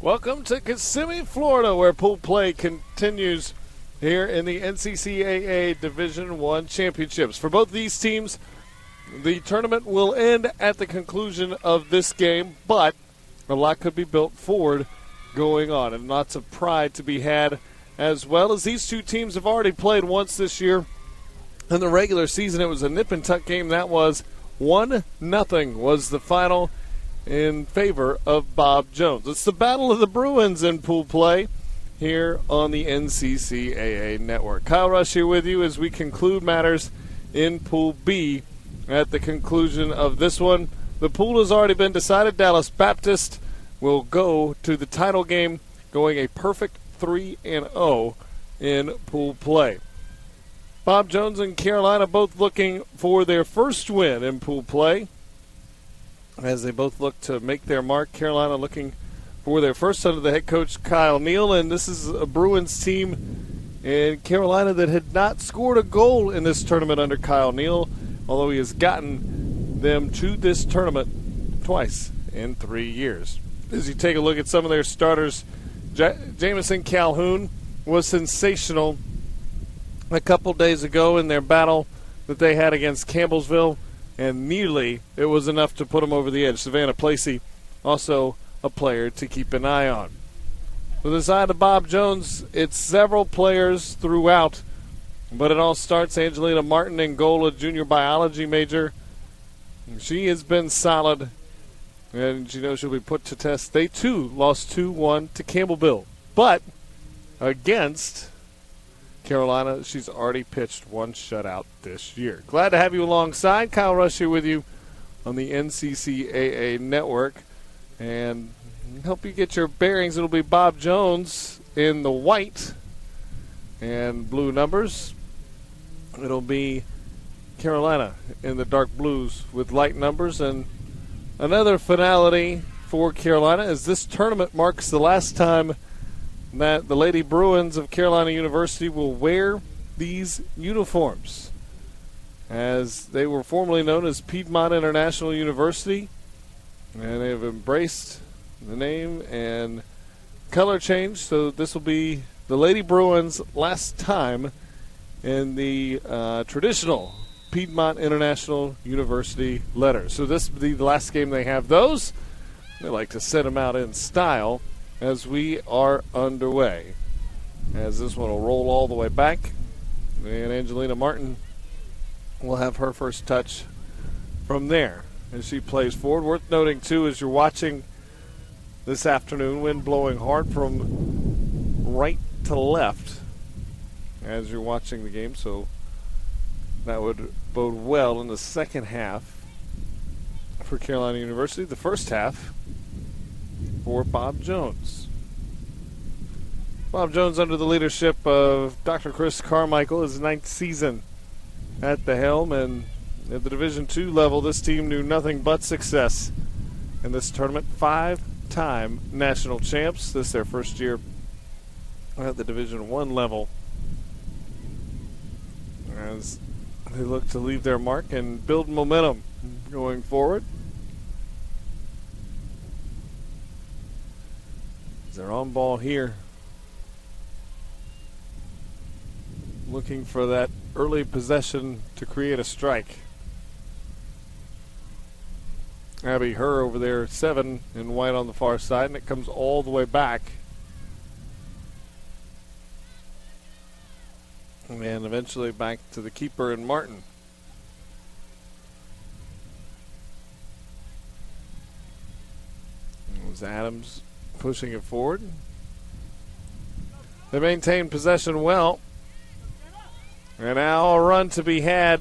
Welcome to Kissimmee, Florida, where pool play continues here in the NCCAA Division I Championships. For both these teams, the tournament will end at the conclusion of this game, but a lot could be built forward going on, and lots of pride to be had as well, as these two teams have already played once this year. In the regular season, it was a nip-and-tuck game. That was 1-0 was the final in favor of Bob Jones. It's the Battle of the Bruins in pool play here on the NCCAA Network. Kyle Rush here with you as we conclude matters in Pool B. At the conclusion of this one, the pool has already been decided. Dallas Baptist will go to the title game, going a perfect 3-0 in pool play. Bob Jones and Carolina both looking for their first win in pool play, as they both look to make their mark. Carolina looking for their first under the head coach Kyle Neal, and this is a Bruins team in Carolina that had not scored a goal in this tournament under Kyle Neal, although he has gotten them to this tournament twice in 3 years. As you take a look at some of their starters, Jamison Calhoun was sensational a couple days ago in their battle that they had against Campbellsville, and nearly it was enough to put him over the edge. Savannah Placey, also a player to keep an eye on. For the side of Bob Jones, it's several players throughout, but it all starts Angelina Martin in goal, a junior biology major. She has been solid, and you know she'll be put to test. They, too, lost 2-1 to Campbellsville, but against Carolina, she's already pitched one shutout this year. Glad to have you alongside. Kyle Rush here with you on the NCCAA Network, and help you get your bearings. It'll be Bob Jones in the white and blue numbers. It'll be Carolina in the dark blues with light numbers. And another finality for Carolina, as this tournament marks the last time that the Lady Bruins of Carolina University will wear these uniforms, as they were formerly known as Piedmont International University, and they have embraced the name and color change. So this will be the Lady Bruins' last time in the traditional Piedmont International University letters. So this will be the last game they have those. They like to set them out in style as we are underway, as this one will roll all the way back, and Angelina Martin will have her first touch from there as she plays forward. Worth noting, too, as you're watching this afternoon, wind blowing hard from right to left as you're watching the game, so that would bode well in the second half for Carolina University. The first half for Bob Jones. Bob Jones, under the leadership of Dr. Chris Carmichael, his 9th season at the helm, and at the Division II level, this team knew nothing but success in this tournament. 5-time national champs. This is their first year at the Division I level, as they look to leave their mark and build momentum going forward. They're on ball here, looking for that early possession to create a strike. Abby Herr over there, 7 in white on the far side, and it comes all the way back. And eventually back to the keeper in Martin. It was Adams pushing it forward. They maintain possession well. And now a run to be had.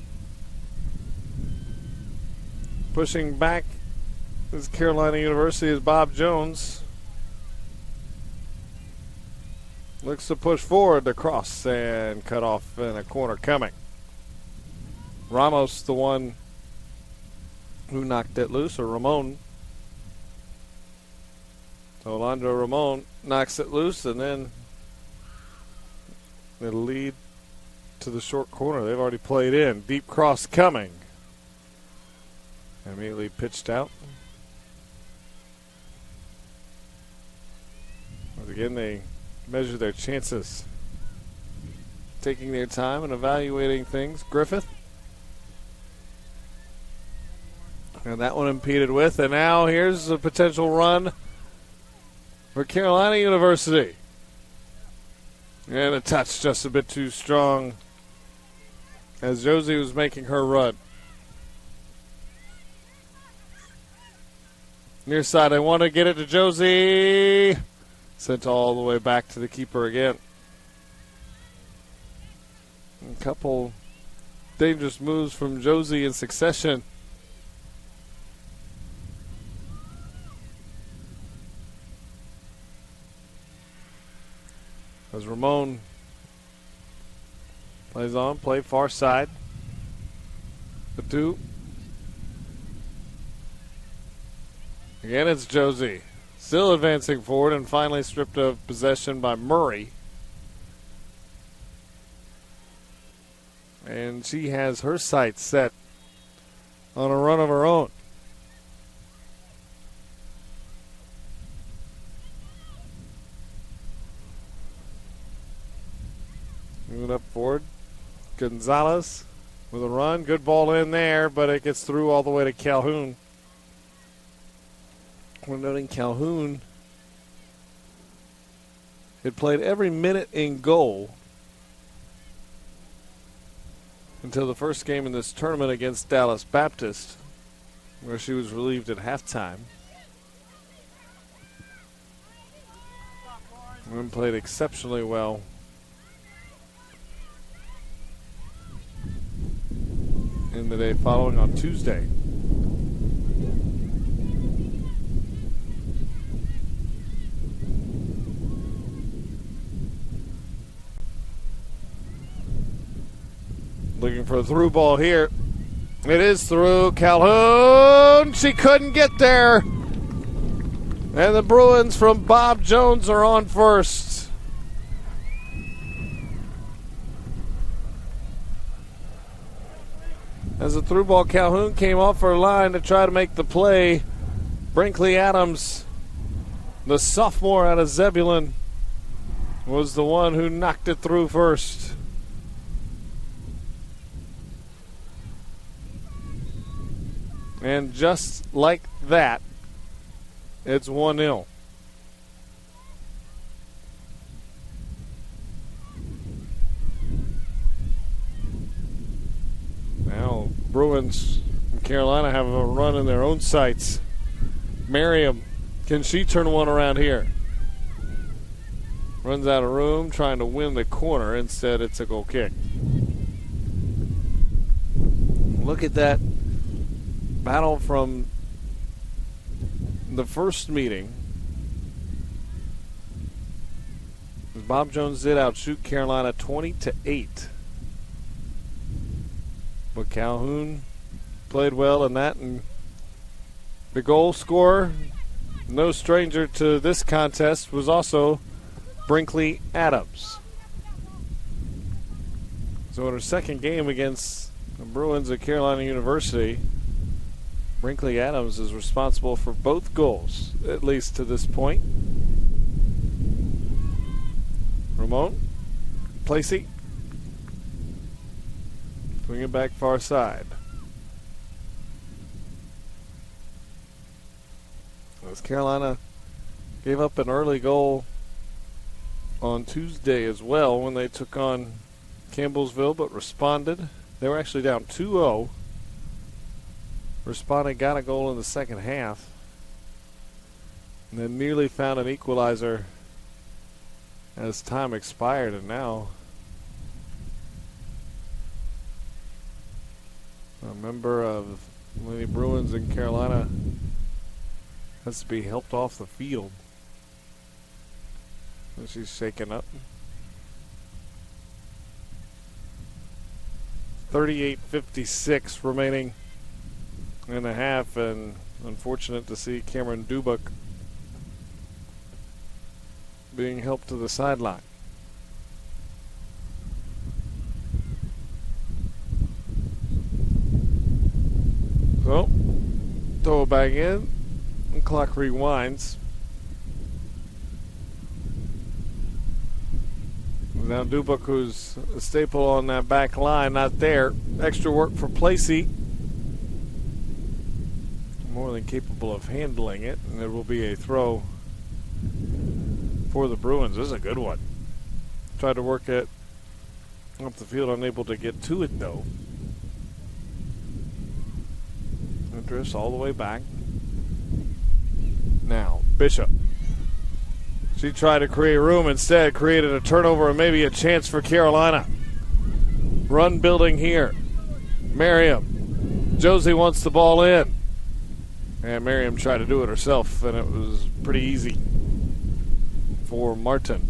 Pushing back is Carolina University as Bob Jones looks to push forward the cross and cut off in a corner coming. Ramos, the one who knocked it loose, or Ramon. So Alondra Ramon knocks it loose, and then it'll lead to the short corner. They've already played in. Deep cross coming. Immediately pitched out. Again, they measure their chances, taking their time and evaluating things. Griffith. And that one impeded with. And now here's a potential run for Carolina University. And a touch just a bit too strong as Josie was making her run. Near side, I want to get it to Josie. Sent all the way back to the keeper again. A couple dangerous moves from Josie in succession. As Ramon plays on, play far side. The two. Again, it's Josie. Still advancing forward and finally stripped of possession by Murray. And she has her sights set on a run of her own. Moving up forward. Gonzalez with a run. Good ball in there, but it gets through all the way to Calhoun. We're noting Calhoun had played every minute in goal until the first game in this tournament against Dallas Baptist, where she was relieved at halftime. And played exceptionally well in the day following on Tuesday. Looking for a through ball here. It is through. Calhoun. She couldn't get there. And the Bruins from Bob Jones are on first. As the through ball, Calhoun came off her line to try to make the play. Brinkley Adams, the sophomore out of Zebulon, was the one who knocked it through first. And just like that, it's 1-0. Now, Bruins from Carolina have a run in their own sights. Merriam, can she turn one around here? Runs out of room, trying to win the corner. Instead, it's a goal kick. Look at that battle from the first meeting. Bob Jones did outshoot Carolina 20-8. But Calhoun played well in that, and the goal scorer, no stranger to this contest, was also Brinkley Adams. So in her second game against the Bruins at Carolina University, Brinkley Adams is responsible for both goals, at least to this point. Ramon, Placey, swing it back far side. As Carolina gave up an early goal on Tuesday as well when they took on Campbellsville, but responded. They were actually down 2-0. Responded, got a goal in the second half, and then nearly found an equalizer as time expired, and now a member of Lady Bruins in Carolina has to be helped off the field. And she's shaken up. 38:56 remaining in the half, and unfortunate to see Cameron Dubuk being helped to the sideline. So, throw it back in, and clock rewinds. Now Dubuk, who's a staple on that back line, not there. Extra work for Placey. More than capable of handling it, and there will be a throw for the Bruins. This is a good one. Tried to work it up the field, unable to get to it though. It drifts all the way back. Now Bishop. She tried to create room, instead created a turnover and maybe a chance for Carolina. Run building here. Merriam. Josie wants the ball in. And Merriam tried to do it herself, and it was pretty easy for Martin.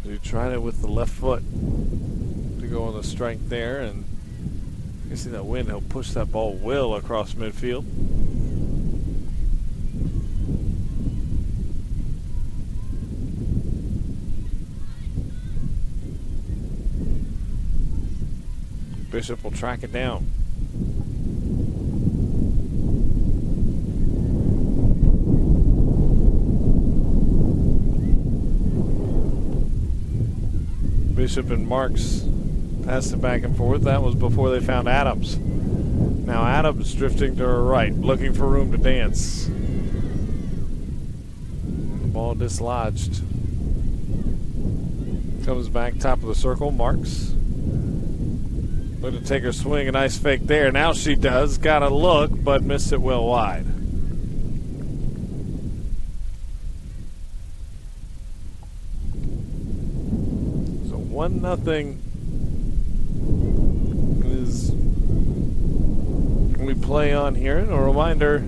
He tried it with the left foot to go on the strike there, and you see that wind, he'll push that ball well across midfield. Bishop will track it down. Bishop and Marks passed it back and forth. That was before they found Adams. Now Adams drifting to her right, looking for room to dance. The ball dislodged. Comes back top of the circle. Marks looking to take her swing. A nice fake there. Now she does. Got a look, but missed it well wide. So 1-0 is we play on here. And a reminder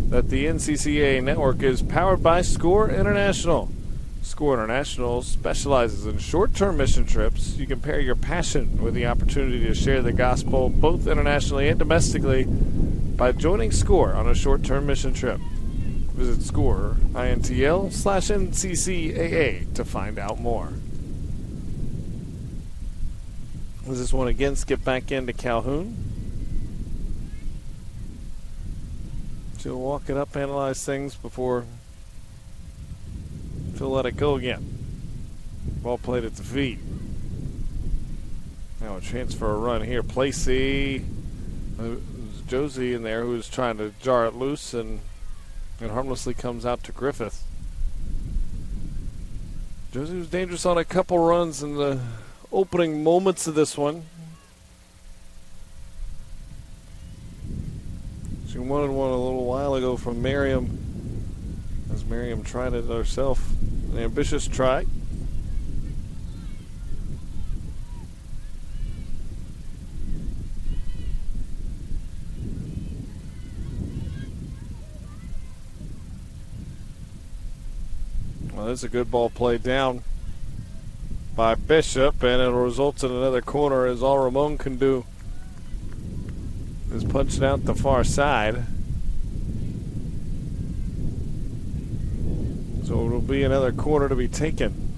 that the NCCAA network is powered by SCORE International. SCORE International specializes in short-term mission trips. You can pair your passion with the opportunity to share the gospel both internationally and domestically by joining SCORE on a short-term mission trip. Visit SCORE.intl/NCCAA to find out more. Does this one again skip back into Calhoun? She'll walk it up, analyze things before she'll let it go again. Ball played at the feet. Now a chance for a run here. Placey. Josie in there who's trying to jar it loose, and it harmlessly comes out to Griffith. Josie was dangerous on a couple runs in the opening moments of this one. She wanted one a little while ago from Merriam, as Merriam tried it herself. An ambitious try. Well, that's a good ball played down by Bishop, and it'll result in another corner, as all Ramon can do is punch it out the far side. So it'll be another corner to be taken.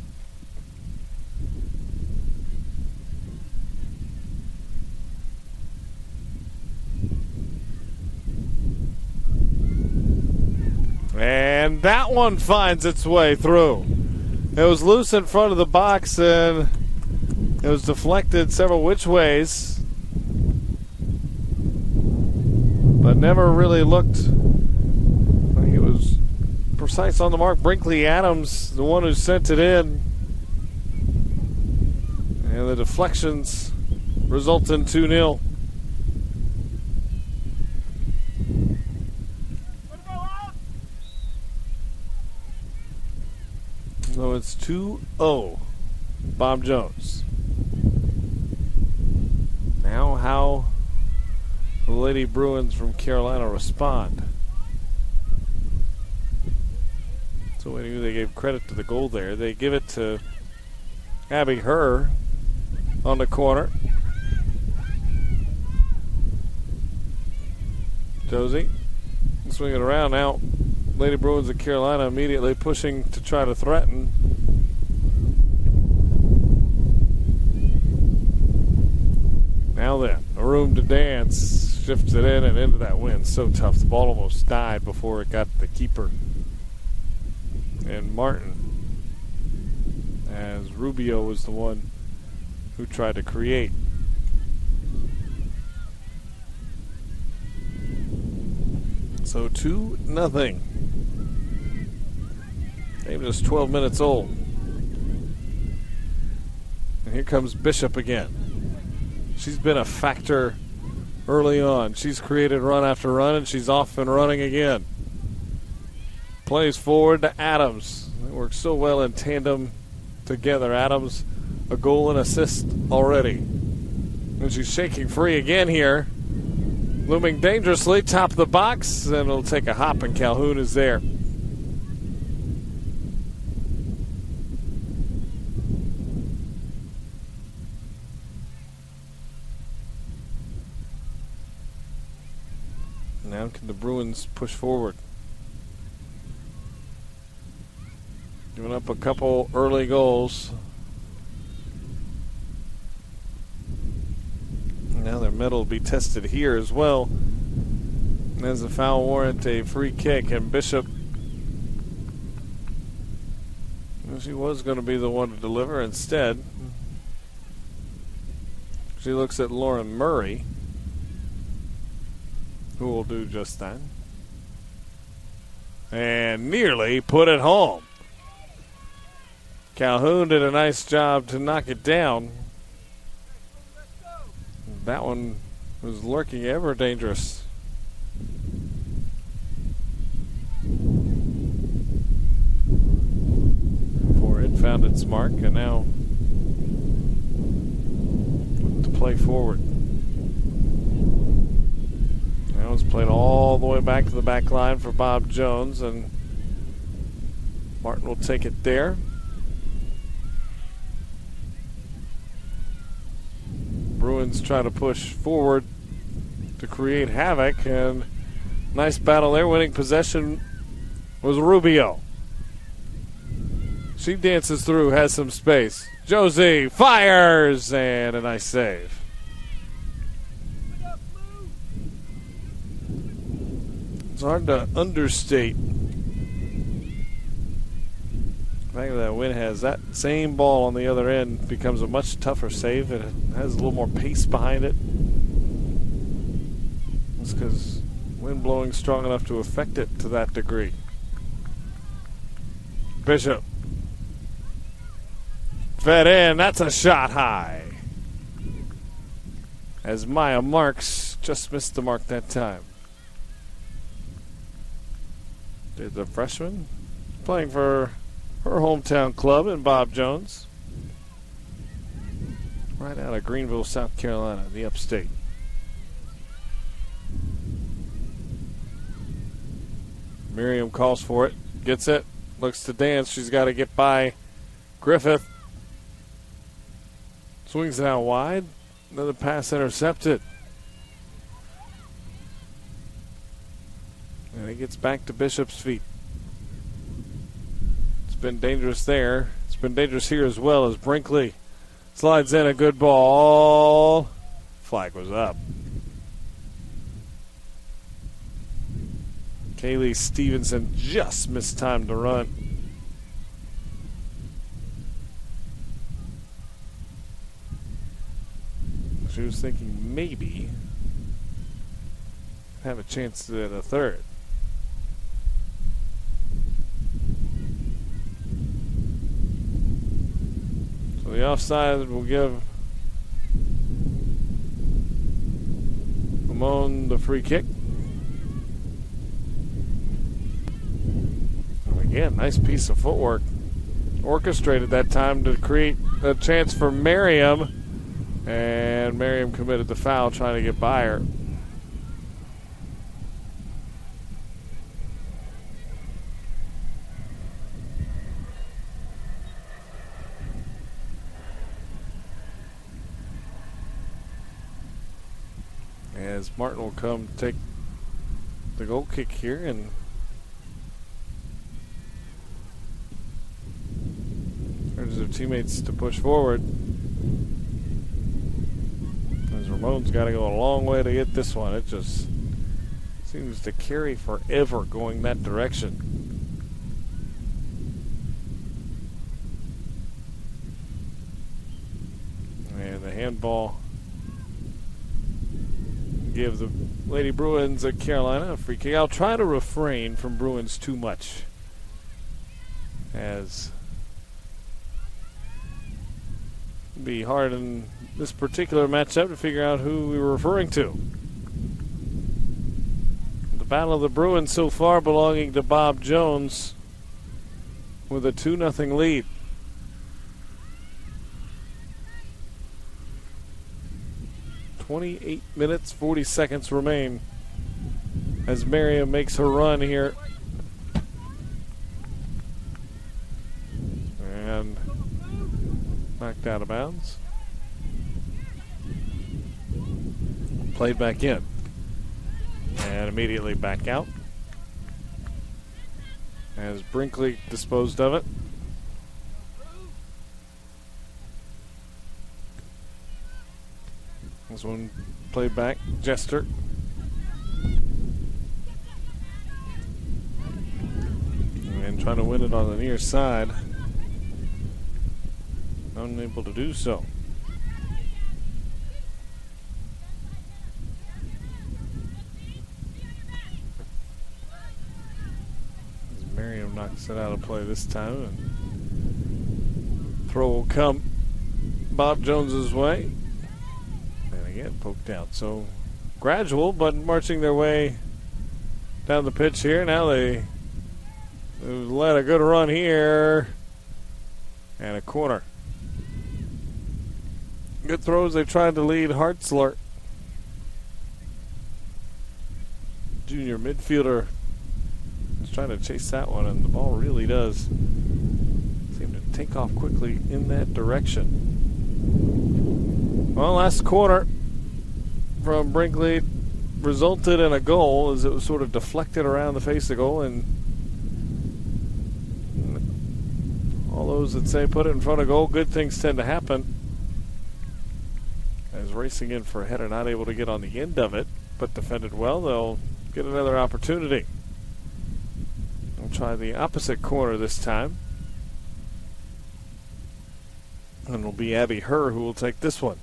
And that one finds its way through. It was loose in front of the box, and it was deflected several which ways, but never really looked like it was precise on the mark. Brinkley Adams, the one who sent it in, and the deflections result in 2-0. So it's 2-0, Bob Jones. Now how the Lady Bruins from Carolina respond. So we knew they gave credit to the goal there. They give it to Abby Herr on the corner. Josie swing it around now. Lady Bruins of Carolina immediately pushing to try to threaten. Now then, a room to dance. Shifts it in and into that wind. So tough. The ball almost died before it got the keeper. and Martin, as Rubio was the one who tried to create. So 2-0. Game just 12 minutes old. And here comes Bishop again. She's been a factor early on. She's created run after run, and she's off and running again. Plays forward to Adams. They work so well in tandem together. Adams, a goal and assist already. And she's shaking free again here. Looming dangerously, top of the box, and it'll take a hop, and Calhoun is there. Now can the Bruins push forward? Giving up a couple early goals. Now their medal will be tested here as well. As a foul warrant, a free kick, and Bishop, well, she was going to be the one to deliver. Instead, she looks at Lauren Murray, who will do just that. And nearly put it home. Calhoun did a nice job to knock it down. That one was lurking ever dangerous. Before it found its mark, and now to play forward. Now it's played all the way back to the back line for Bob Jones, and Martin will take it there. Bruins try to push forward to create havoc, and nice battle there. Winning possession was Rubio. She dances through, has some space. Josie fires, and a nice save. It's hard to understate the fact that Wynn has that same ball on the other end. Becomes a much tougher save. It has a little more pace behind it. It's because wind blowing strong enough to affect it to that degree. Bishop fed in. That's a shot high. As Maya Marks just missed the mark that time. Did the freshman playing for her hometown club in Bob Jones. Right out of Greenville, South Carolina, the upstate. Miriam calls for it, gets it, looks to dance. She's got to get by Griffith. Swings it out wide. Another pass intercepted. And it gets back to Bishop's feet. It's been dangerous there. It's been dangerous here as well, as Brinkley slides in a good ball. Flag was up. Kaylee Stevenson just missed time to run. She was thinking maybe have a chance at a third. So the offside will give Ramon the free kick. And again, nice piece of footwork. Orchestrated that time to create a chance for Merriam. And Merriam committed the foul trying to get by her. As Martin will come take the goal kick here and urges their teammates to push forward. As Ramon's got to go a long way to get this one. It just seems to carry forever going that direction. handball. Give the Lady Bruins of Carolina a free kick. I'll try to refrain from Bruins too much, as it'd be hard in this particular matchup to figure out who we were referring to. The battle of the Bruins so far belonging to Bob Jones with a 2-0 lead. .28 minutes, 40 seconds remain as Merriam makes her run here. And knocked out of bounds. Played back in. And immediately back out. As Brinkley disposed of it. This one played back. Jester. And trying to win it on the near side. Unable to do so. As Merriam knocks it out of play this time. And throw will come Bob Jones's way. Again, poked out. So gradual, but marching their way down the pitch here. Now they've led a good run here. And a corner. Good throws. They've tried to lead Hartzler. Junior midfielder is trying to chase that one, and the ball really does seem to take off quickly in that direction. Well, last quarter from Brinkley resulted in a goal as it was sort of deflected around the face of the goal, and all those that say put it in front of goal, good things tend to happen. As racing in for a header, not able to get on the end of it, but defended well, they'll get another opportunity. We'll try the opposite corner this time. And it'll be Abby Herr who will take this one.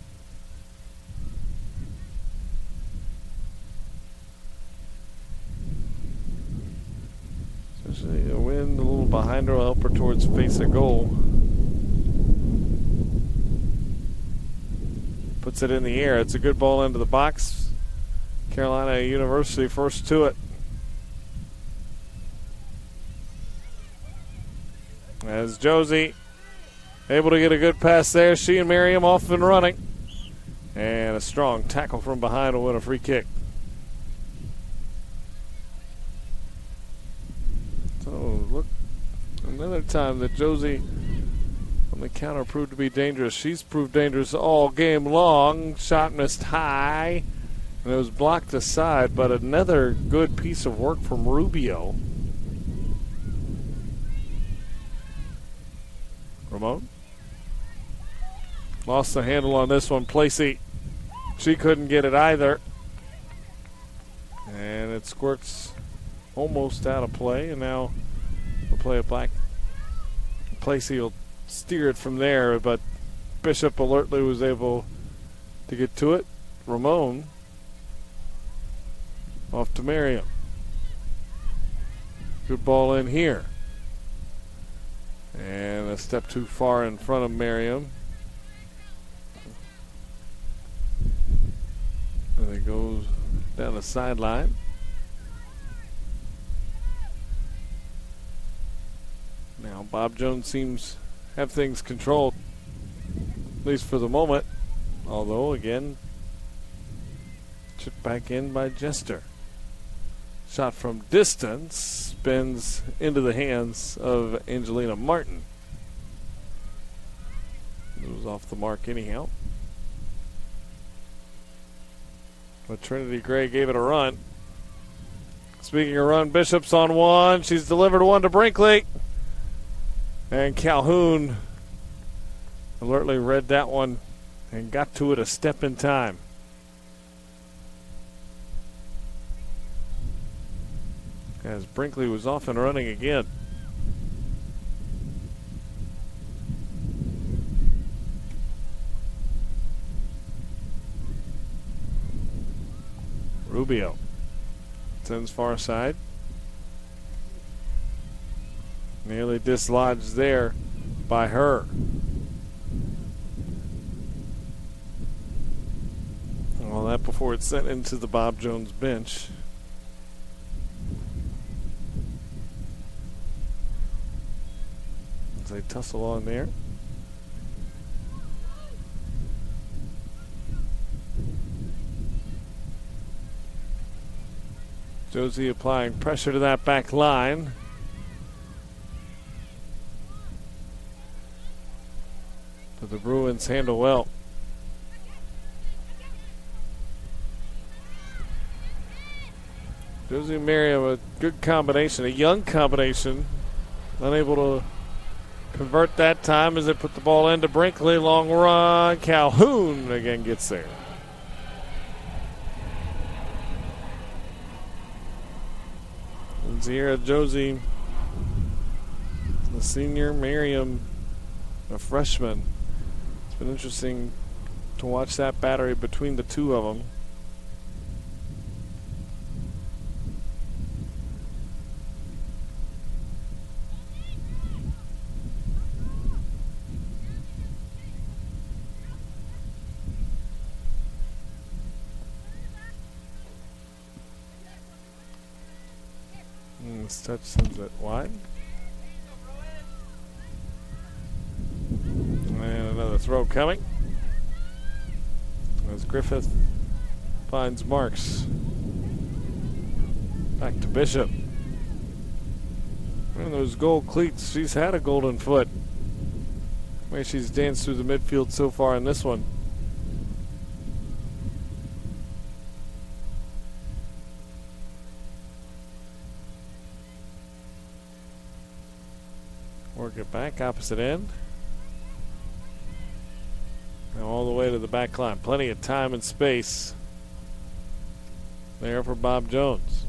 A wind a little behind her will help her towards face of goal. Puts it in the air. It's a good ball into the box. Carolina University first to it. As Josie able to get a good pass there. She and Merriam off and running. And a strong tackle from behind will win a free kick. So look, another time that Josie on the counter proved to be dangerous. She's proved dangerous all game long. Shot missed high, and it was blocked aside, but another good piece of work from Rubio. Ramon lost the handle on this one. Placey, she couldn't get it either. And it squirts almost out of play, and now we'll play it back. Placey will steer it from there, but Bishop alertly was able to get to it. Ramon off to Merriam. Good ball in here. And a step too far in front of Merriam. And it goes down the sideline. Now Bob Jones seems to have things controlled, at least for the moment. Although, again, chipped back in by Jester. Shot from distance, spins into the hands of Angelina Martin. It was off the mark anyhow. But Trinity Gray gave it a run. Speaking of run, Bishop's on one. She's delivered one to Brinkley. And Calhoun alertly read that one and got to it a step in time. As Brinkley was off and running again. Rubio sends far side. Nearly dislodged there by her. Well, that before it's sent into the Bob Jones bench. As they tussle on there. Josie applying pressure to that back line. But the Bruins handle well. Josie Merriam, a good combination, a young combination. Unable to convert that time as they put the ball into Brinkley. Long run. Calhoun again gets there. And Sierra Josie, the senior, Merriam, a freshman. It's been interesting to watch that battery between the two of them. This touch sends it wide. And another throw coming. As Griffith finds Marks. Back to Bishop. One of those gold cleats. She's had a golden foot. The way she's danced through the midfield so far in this one. Work it back, opposite end. Now all the way to the back line. Plenty of time and space there for Bob Jones.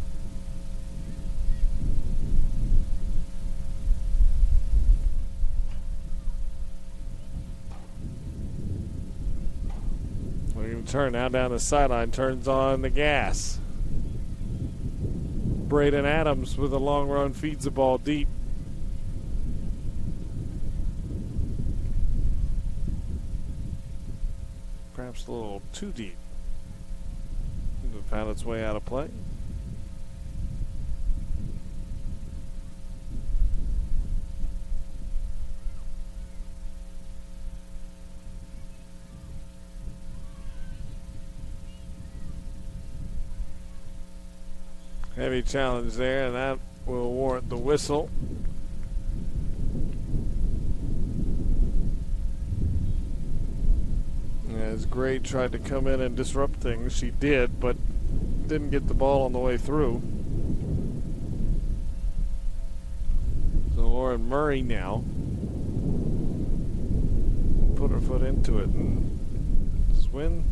We're going to turn now down the sideline. Turns on the gas. Braden Adams with a long run feeds the ball deep. Perhaps a little too deep. It found its way out of play. Heavy challenge there, and that will warrant the whistle. As Gray tried to come in and disrupt things, she did, but didn't get the ball on the way through. So Lauren Murray now put her foot into it, and this win,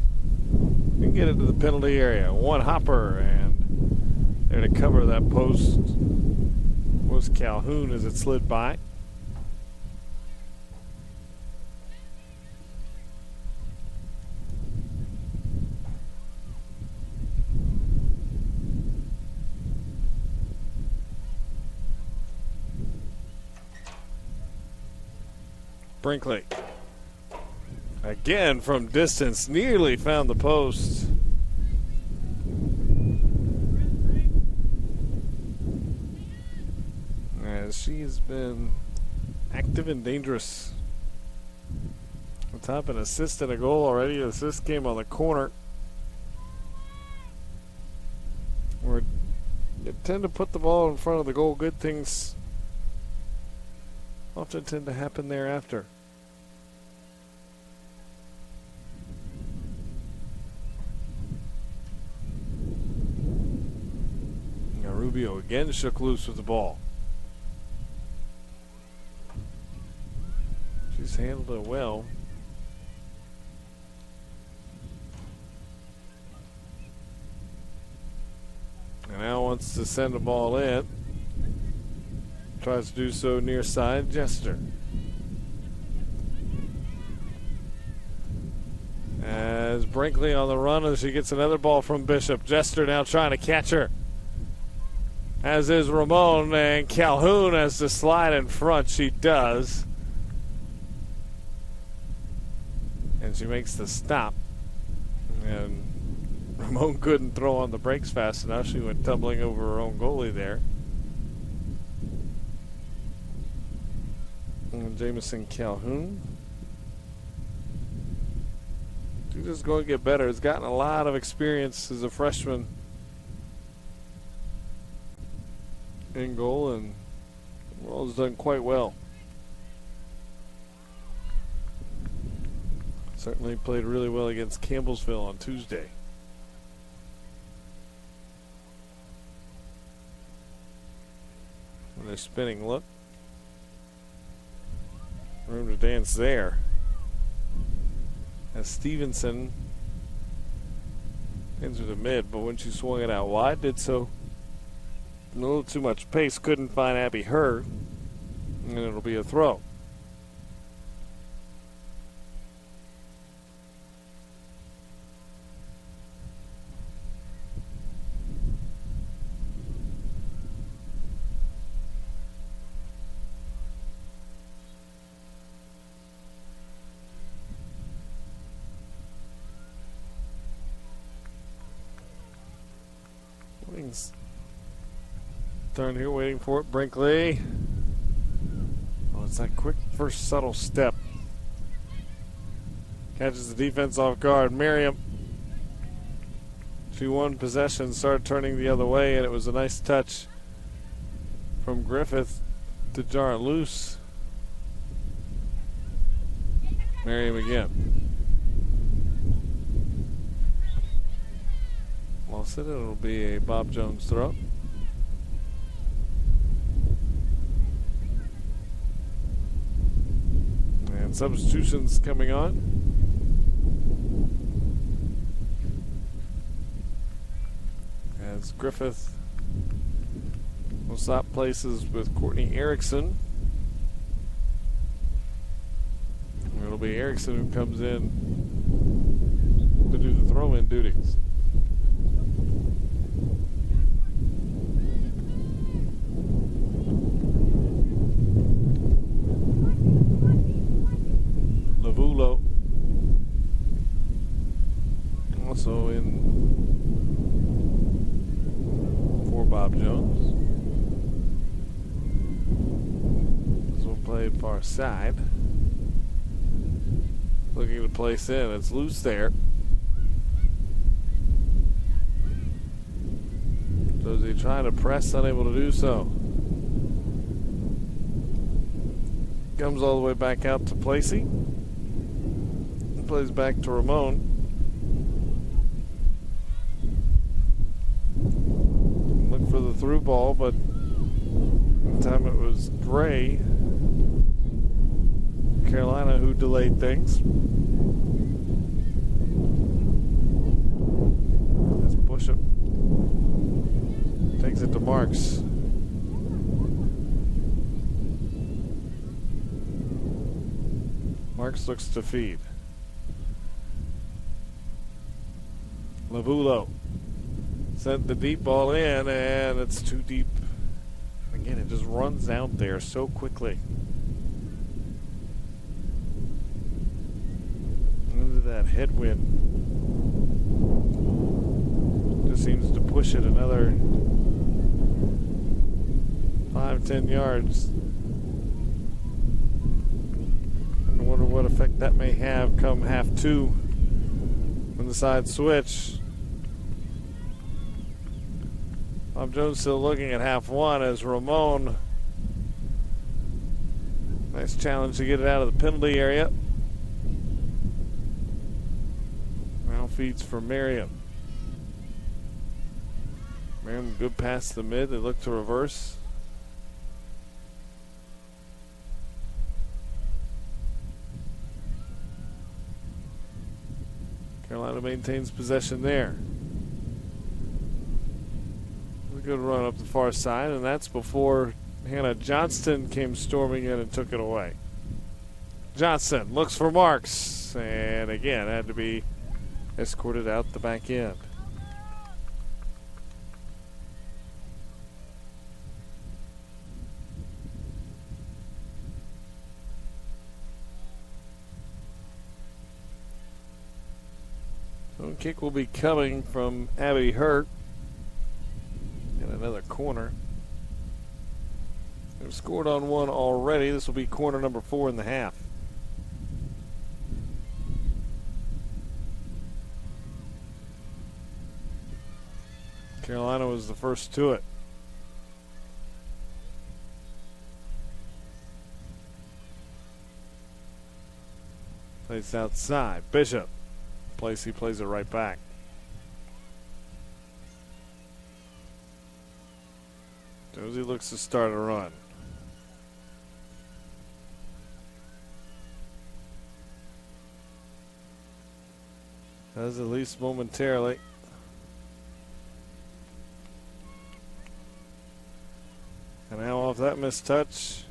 we can get it to the penalty area. One hopper, and there to cover that post was Calhoun as it slid by. Brinkley again from distance, nearly found the post. As she's been active and dangerous. On top of an assist and a goal already. The assist came on the corner. You tend to put the ball in front of the goal. Good things often tend to happen thereafter. Now Rubio again shook loose with the ball. She's handled it well. And now wants to send the ball in. Tries to do so near side. Jester. As Brinkley on the run as she gets another ball from Bishop. Jester now trying to catch her. As is Ramon, and Calhoun has to slide in front. She does. And she makes the stop. And Ramon couldn't throw on the brakes fast enough. She went tumbling over her own goalie there. And Jamison Calhoun. She's just going to get better. Has gotten a lot of experience as a freshman in goal, and has done quite well. Certainly played really well against Campbellsville on Tuesday. And they're spinning look. Room to dance there. As Stevenson into the mid, but when she swung it out wide, did so a little too much pace, couldn't find Abby Hurd, and it'll be a throw. Turn here, waiting for it. Brinkley. Oh, it's that quick first subtle step. Catches the defense off guard. Merriam. She won possession, started turning the other way, and it was a nice touch from Griffith to jar it loose. Merriam again. Lost it. It'll be a Bob Jones throw. And substitutions coming on. As Griffith will swap places with Courtney Erickson. It'll be Erickson who comes in to do the throw-in duties. Lavulo also in for Bob Jones. This will play far side. Looking to place in. It's loose there. Josie trying to press, unable to do so. Comes all the way back out to Placey. Plays back to Ramon. Look for the through ball, but the time it was Gray, Carolina, who delayed things. As Bishop takes it to Marks. Marks looks to feed. Lavulo sent the deep ball in, and it's too deep. Again, it just runs out there so quickly. Into that headwind. Just seems to push it another 5-10 yards. I wonder what effect that may have come half two when the side switch. Bob Jones still looking at half one as Ramon. Nice challenge to get it out of the penalty area. Now feeds for Merriam. Merriam good past the mid. They look to reverse. Carolina maintains possession there. A good run up the far side, and that's before Hannah Johnston came storming in and took it away. Johnson looks for Marks, and again had to be escorted out the back end. So kick will be coming from Abby Hurt in another corner. They've scored on one already. This will be corner number 4 in the half. Carolina was the first to it. Placed outside. Bishop. He plays it right back. Josie looks to start a run. Does at least momentarily. And now off that missed touch.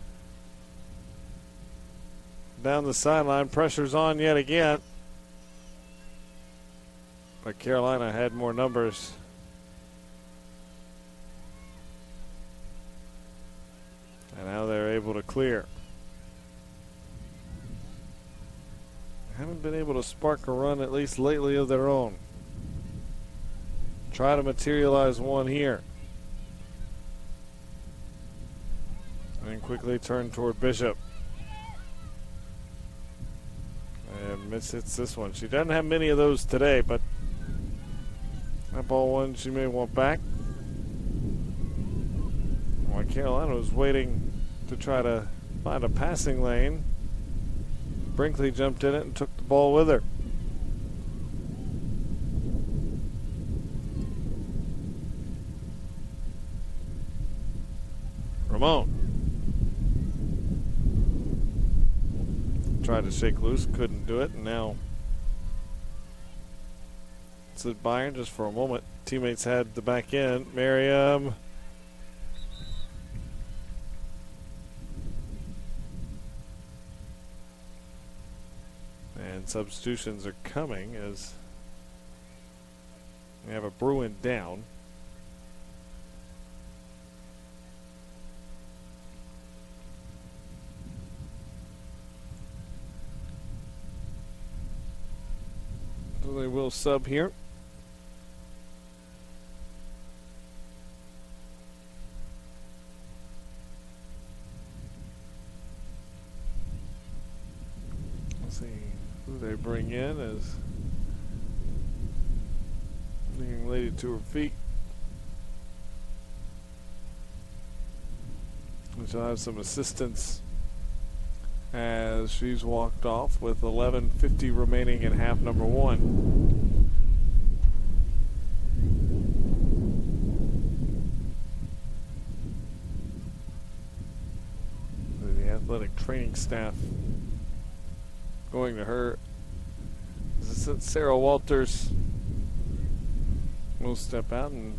Down the sideline, pressure's on yet again. But Carolina had more numbers. And now they're able to clear. Haven't been able to spark a run, at least lately, of their own. Try to materialize one here. And quickly turn toward Bishop. And mishits this one. She doesn't have many of those today, but that ball one she may want back. While Carolina was waiting to try to find a passing lane, Brinkley jumped in it and took the ball with her. Ramon tried to shake loose, couldn't do it, and now slid by her just for a moment. Teammates had the back end. Merriam. And substitutions are coming as we have a Bruin down. So they will sub here. Let's see who they bring in as the young lady to her feet. And she'll have some assistance as she's walked off with 11:50 remaining in half number 1. The athletic training staff going to her. Assistant Sarah Walters will step out, and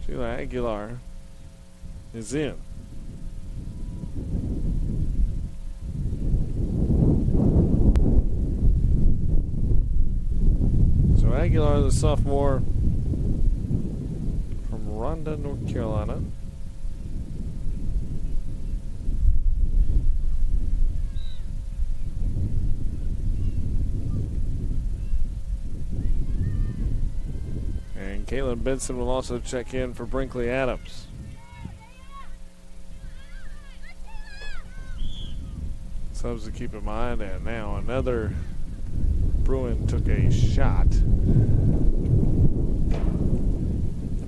Sheila Aguilar is in. So Aguilar, the sophomore from Ronda, North Carolina. And Caitlin Benson will also check in for Brinkley Adams. Subs to keep in mind, and now another Bruin took a shot.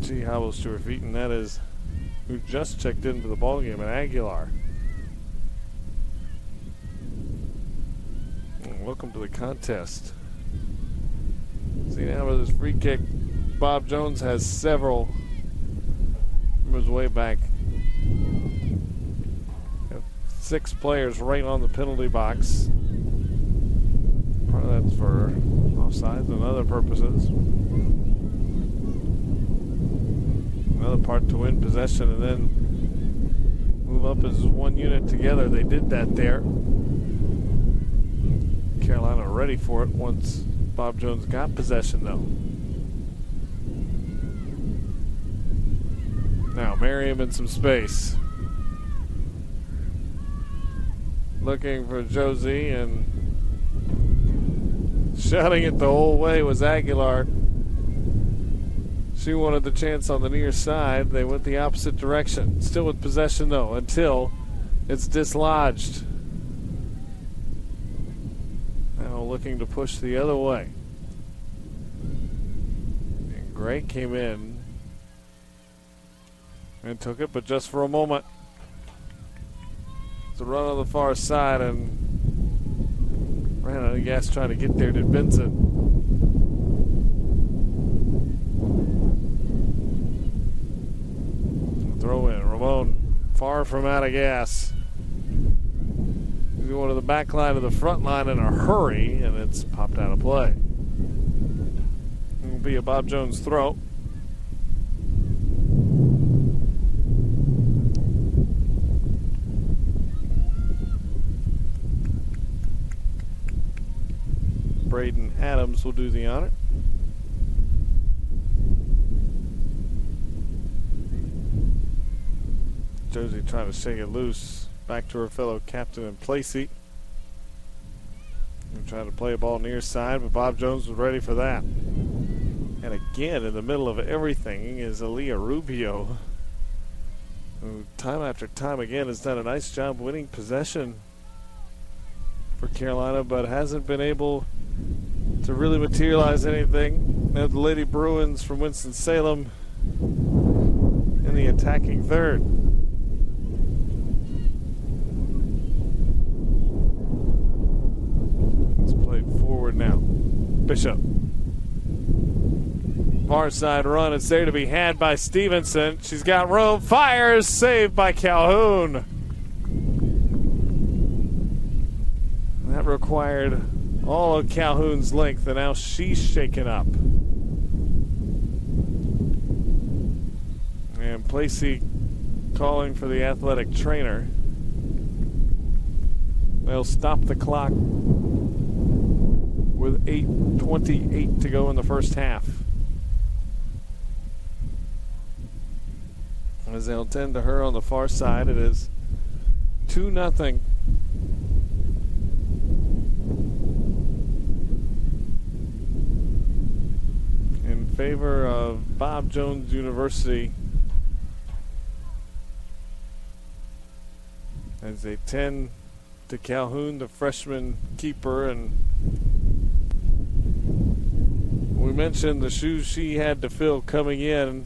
She hobbles to her feet, and that is who just checked into the ballgame at Aguilar. And welcome to the contest. See now with his free kick, Bob Jones has several from his way back. 6 players right on the penalty box. Part of that's for offsides and other purposes. Another part to win possession and then move up as one unit together. They did that there. Carolina ready for it once Bob Jones got possession, though. Now Merriam in some space. Looking for Josie, and shouting it the whole way was Aguilar. She wanted the chance on the near side. They went the opposite direction. Still with possession, though, until it's dislodged. Now looking to push the other way. And Gray came in and took it, but just for a moment. It's a run on the far side, and ran out of gas trying to get there, did Benson. Throw in. Ramon far from out of gas. He's going to the back line to the front line in a hurry, and it's popped out of play. It'll be a Bob Jones throw. Braden Adams will do the honor. Josie trying to shake it loose. Back to her fellow captain in play seat. Trying to play a ball near side, but Bob Jones was ready for that. And again, in the middle of everything is Aaliyah Rubio, who time after time again has done a nice job winning possession for Carolina, but hasn't been able to really materialize anything. Now the Lady Bruins from Winston-Salem in the attacking third. It's played forward now. Bishop. Far side run. It's there to be had by Stevenson. She's got room. Fires. Saved by Calhoun. That required all of Calhoun's length, and now she's shaken up. And Placey calling for the athletic trainer. They'll stop the clock with 8:28 to go in the first half. As they'll tend to her on the far side, it is 2-0. In favor of Bob Jones University, as they tend to Calhoun, the freshman keeper. And we mentioned the shoes she had to fill coming in.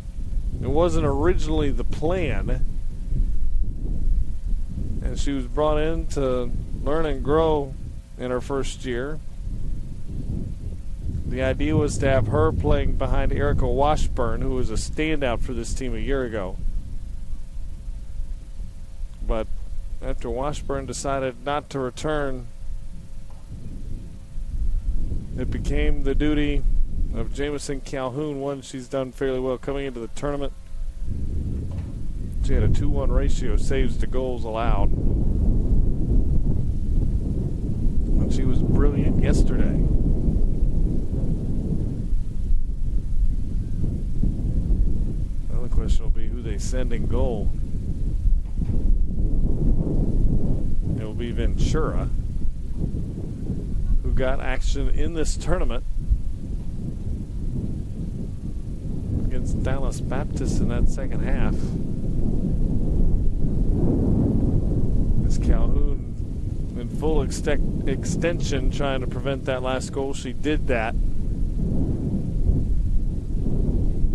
It wasn't originally the plan, and she was brought in to learn and grow in her first year. The idea was to have her playing behind Erica Washburn, who was a standout for this team a year ago. But after Washburn decided not to return, it became the duty of Jamison Calhoun, one she's done fairly well coming into the tournament. She had a 2-1 ratio, saves to goals allowed. And she was brilliant yesterday. Another question will be who they send in goal. It will be Ventura, who got action in this tournament against Dallas Baptist in that second half. As Calhoun in full extension trying to prevent that last goal. She did that.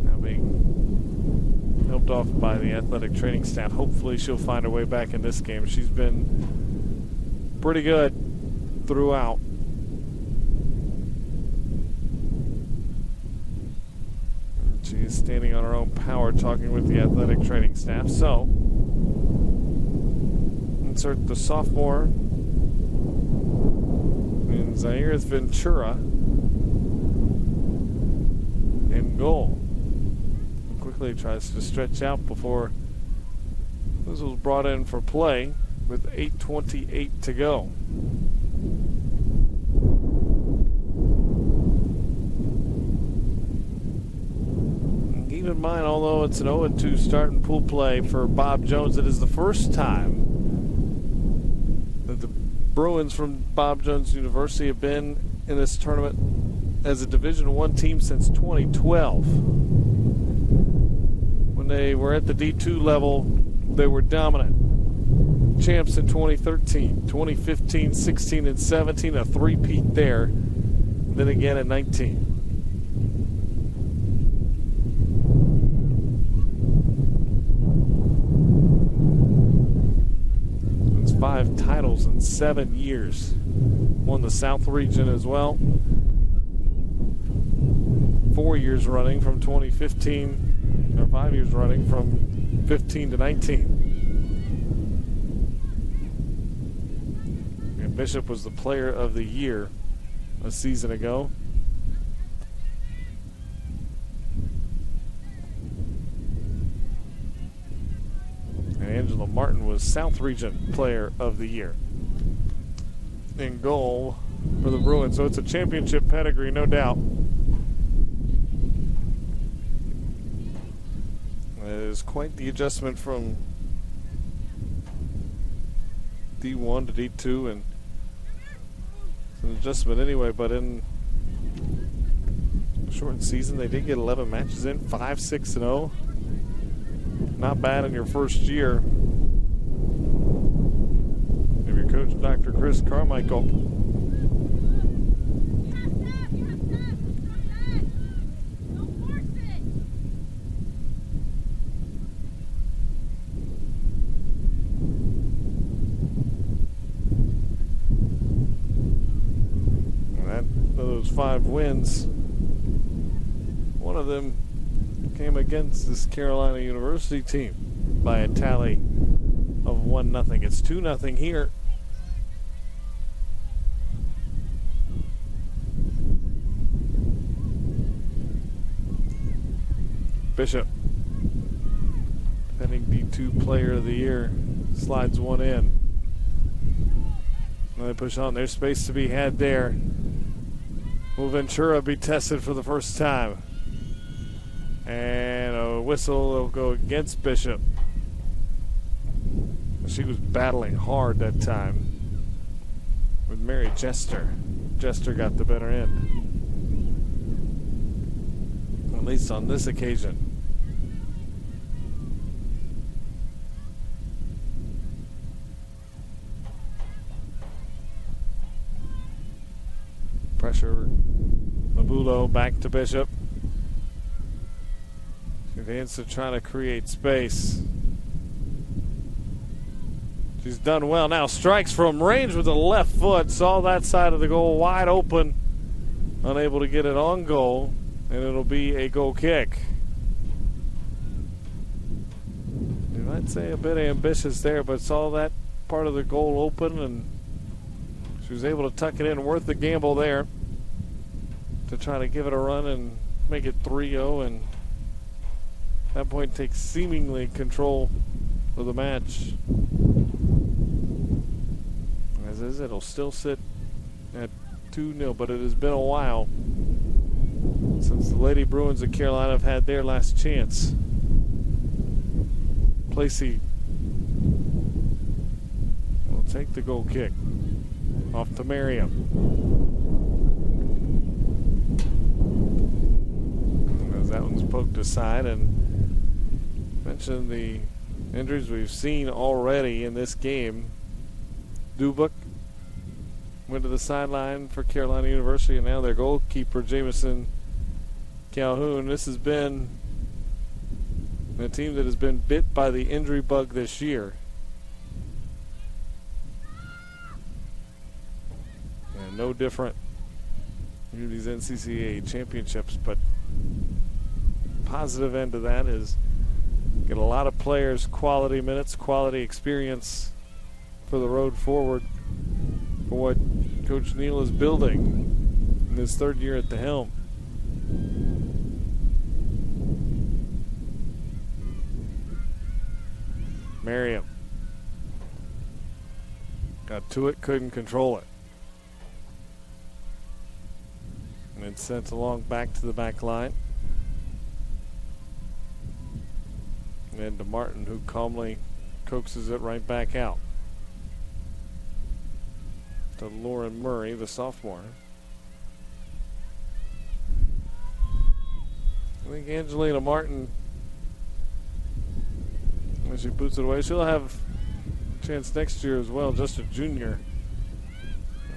Now being helped off by the athletic training staff. Hopefully she'll find her way back in this game. She's been pretty good throughout. She's standing on her own power talking with the athletic training staff. So, insert the sophomore in Zaire Ventura in goal. Quickly tries to stretch out before this was brought in for play with 8:28 to go. keep in mind, although it's an 0-2 start in pool play for Bob Jones, it is the first time that the Bruins from Bob Jones University have been in this tournament as a Division I team since 2012. When they were at the D2 level, they were dominant. Champs in 2013, 2015, 16, and 17, a three-peat there. Then again at 19. It's 5 titles in 7 years. Won the South region as well. 4 years running from 2015, or 5 years running from 15 to 19. And Bishop was the player of the year a season ago. And Angela Martin was South Region Player of the Year. In goal for the Bruins. So it's a championship pedigree, no doubt. It is quite the adjustment from D1 to D2, and it's an adjustment anyway, but in a shortened season they did get 11 matches in, 5-6-0. Not bad in your first year. Of your coach, Dr. Chris Carmichael. Those 5 wins, one of them came against this Carolina University team by a tally of 1-0. It's 2-0 here. Bishop, defending D2 Player of the Year, slides one in. Now they push on. There's space to be had there. Will Ventura be tested for the first time? And a whistle will go against Bishop. She was battling hard that time with Mary Jester. Jester got the better end. At least on this occasion. Pressure. Mabulo back to Bishop. Advance to try to create space. She's done well. Now strikes from range with the left foot. Saw that side of the goal wide open. Unable to get it on goal. And it'll be a goal kick. You might say a bit ambitious there, but saw that part of the goal open and she was able to tuck it in. Worth the gamble there to try to give it a run and make it 3-0, and at that point take seemingly control of the match. As is, it'll still sit at 2-0, but it has been a while since the Lady Bruins of Carolina have had their last chance. Placey will take the goal kick. Off to Merriam. As that one's poked aside, and mentioned the injuries we've seen already in this game. Dubuck went to the sideline for Carolina University, and now their goalkeeper, Jamison Calhoun. This has been a team that has been bit by the injury bug this year. And no different in these NCCAA championships, but positive end of that is get a lot of players quality minutes, quality experience for the road forward for what Coach Neal is building in his 3rd year at the helm. Merriam got to it, couldn't control it. And it's sent along back to the back line. And to Martin, who calmly coaxes it right back out to Lauren Murray, the sophomore. I think Angelina Martin, when she puts it away, she'll have a chance next year as well, just a junior.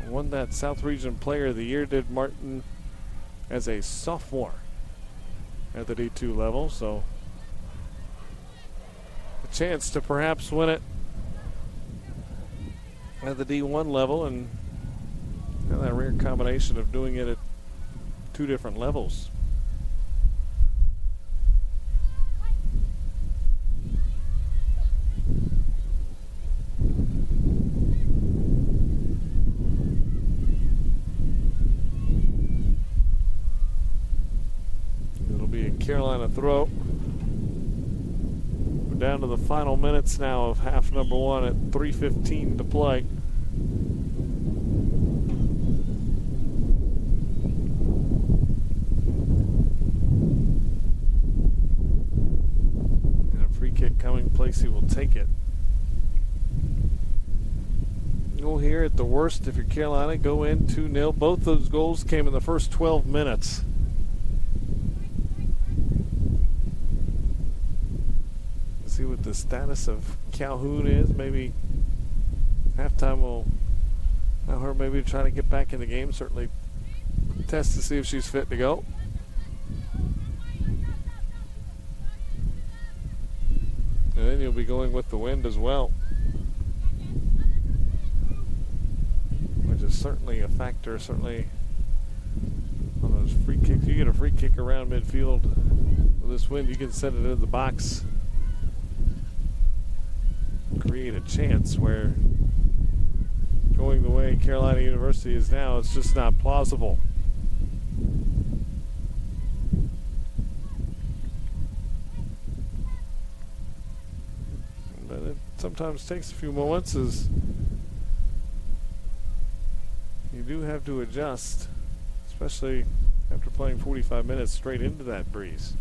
Won that South Region Player of the Year, did Martin, as a sophomore at the D2 level, so a chance to perhaps win it at the D1 level, and that rare combination of doing it at two different levels. It'll be a Carolina throw. We're down to the final minutes now of half number one at 3:15 to play. Kick coming, Placey will take it. Goal here at the worst, if you're Carolina, go in 2-0. Both those goals came in the first 12 minutes. Let's see what the status of Calhoun is. Maybe halftime will allow her maybe to try to get back in the game. Certainly test to see if she's fit to go. And then you'll be going with the wind as well, which is certainly a factor. Certainly on those free kicks, you get a free kick around midfield with this wind, you can send it into the box, create a chance. Where going the way Carolina University is now, it's just not plausible. But it sometimes takes a few moments, as you do have to adjust, especially after playing 45 minutes straight into that breeze.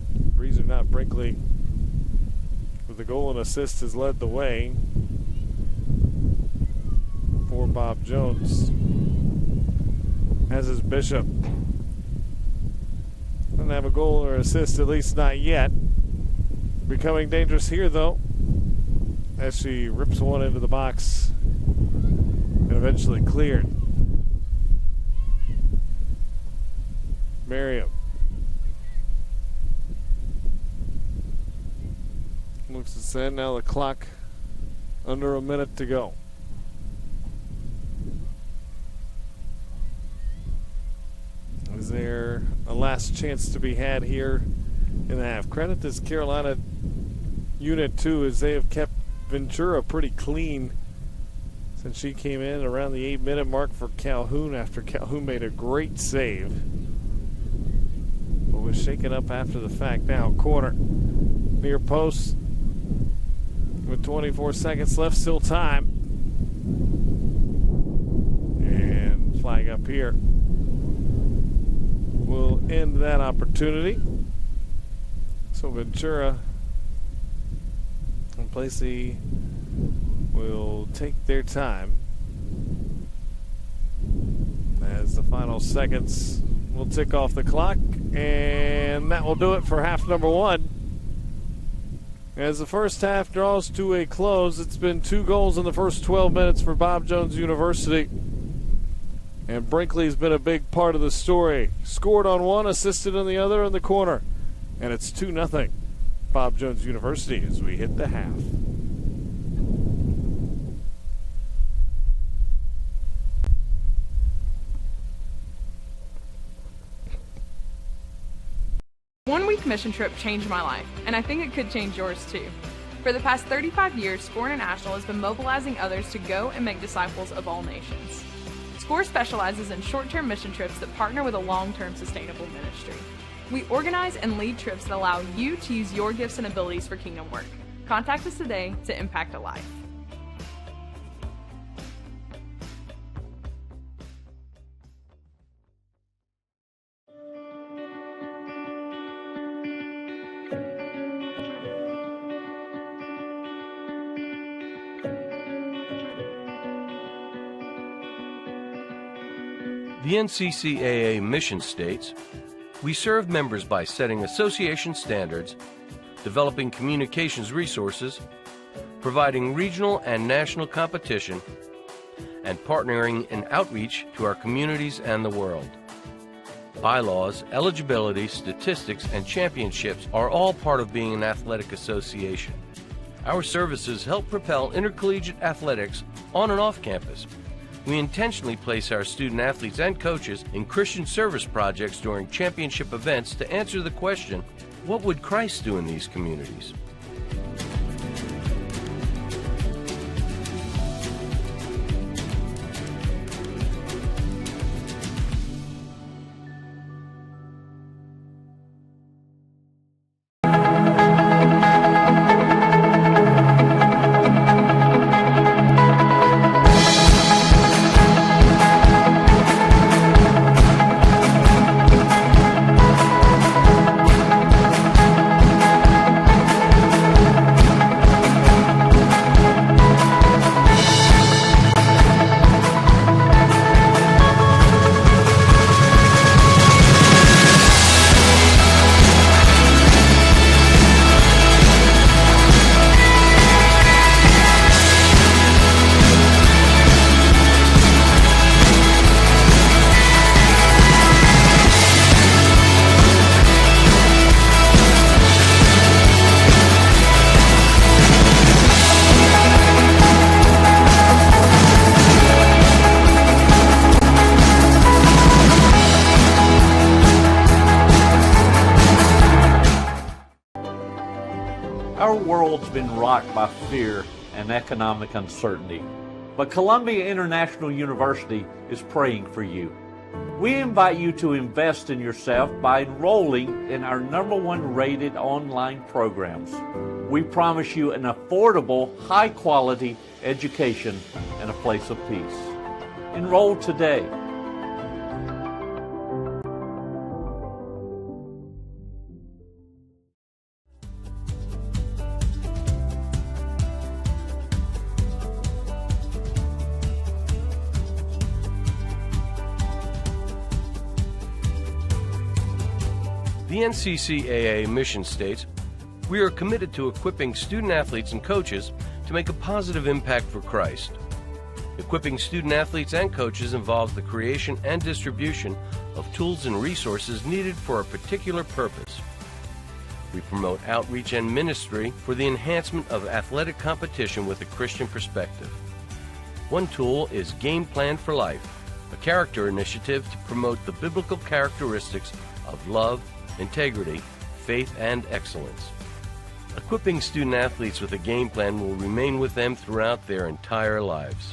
Breeze are not Brinkley, with the goal and assist, has led the way for Bob Jones, as is Bishop. Doesn't have a goal or assist, at least not yet. Becoming dangerous here, though, as she rips one into the box and eventually cleared. Merriam looks to send. Now the clock under a minute to go. Is there a last chance to be had here in the half? Credit this Carolina Unit 2, as they have kept Ventura pretty clean since she came in around the 8-minute mark for Calhoun, after Calhoun made a great save, but was shaken up after the fact. Now corner near post with 24 seconds left, still time, and flag up here will end that opportunity. So Ventura and Placey will take their time, as the final seconds will tick off the clock, and that will do it for half number one. As the first half draws to a close, it's been 2 goals in the first 12 minutes for Bob Jones University, and Brinkley's been a big part of the story. Scored on one, assisted on the other in the corner, and it's 2-0 Bob Jones University as we hit the half. One-week mission trip changed my life, and I think it could change yours too. For the past 35 years, SCORE International has been mobilizing others to go and make disciples of all nations. SCORE specializes in short-term mission trips that partner with a long-term sustainable ministry. We organize and lead trips that allow you to use your gifts and abilities for kingdom work. Contact us today to impact a life. The NCCAA mission states, "We serve members by setting association standards, developing communications resources, providing regional and national competition, and partnering in outreach to our communities and the world." Bylaws, eligibility, statistics, and championships are all part of being an athletic association. Our services help propel intercollegiate athletics on and off campus. We intentionally place our student athletes and coaches in Christian service projects during championship events to answer the question, what would Christ do in these communities? Our world's been rocked by fear and economic uncertainty, but Columbia International University is praying for you. We invite you to invest in yourself by enrolling in our #1 rated online programs. We promise you an affordable, high-quality education and a place of peace. Enroll today. The NCCAA mission states, "We are committed to equipping student athletes and coaches to make a positive impact for Christ." Equipping student athletes and coaches involves the creation and distribution of tools and resources needed for a particular purpose. We promote outreach and ministry for the enhancement of athletic competition with a Christian perspective. One tool is Game Plan for Life, a character initiative to promote the biblical characteristics of love, integrity, faith, and excellence. Equipping student athletes with a game plan will remain with them throughout their entire lives.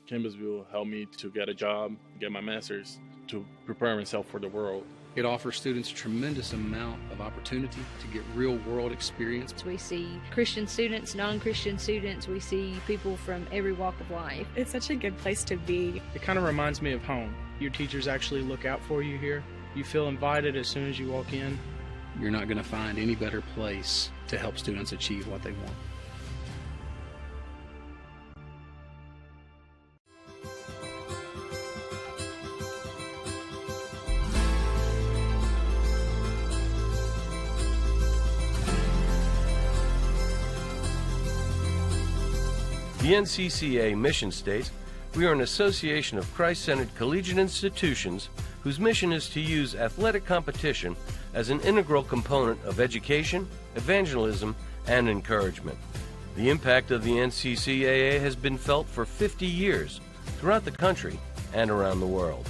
Campbellsville helped me to get a job, get my master's, to prepare myself for the world. It offers students a tremendous amount of opportunity to get real-world experience. We see Christian students, non-Christian students. We see people from every walk of life. It's such a good place to be. It kind of reminds me of home. Your teachers actually look out for you here. You feel invited as soon as you walk in. You're not going to find any better place to help students achieve what they want. The NCCAA mission states, "We are an association of Christ-centered collegiate institutions whose mission is to use athletic competition as an integral component of education, evangelism, and encouragement." The impact of the NCCAA has been felt for 50 years throughout the country and around the world.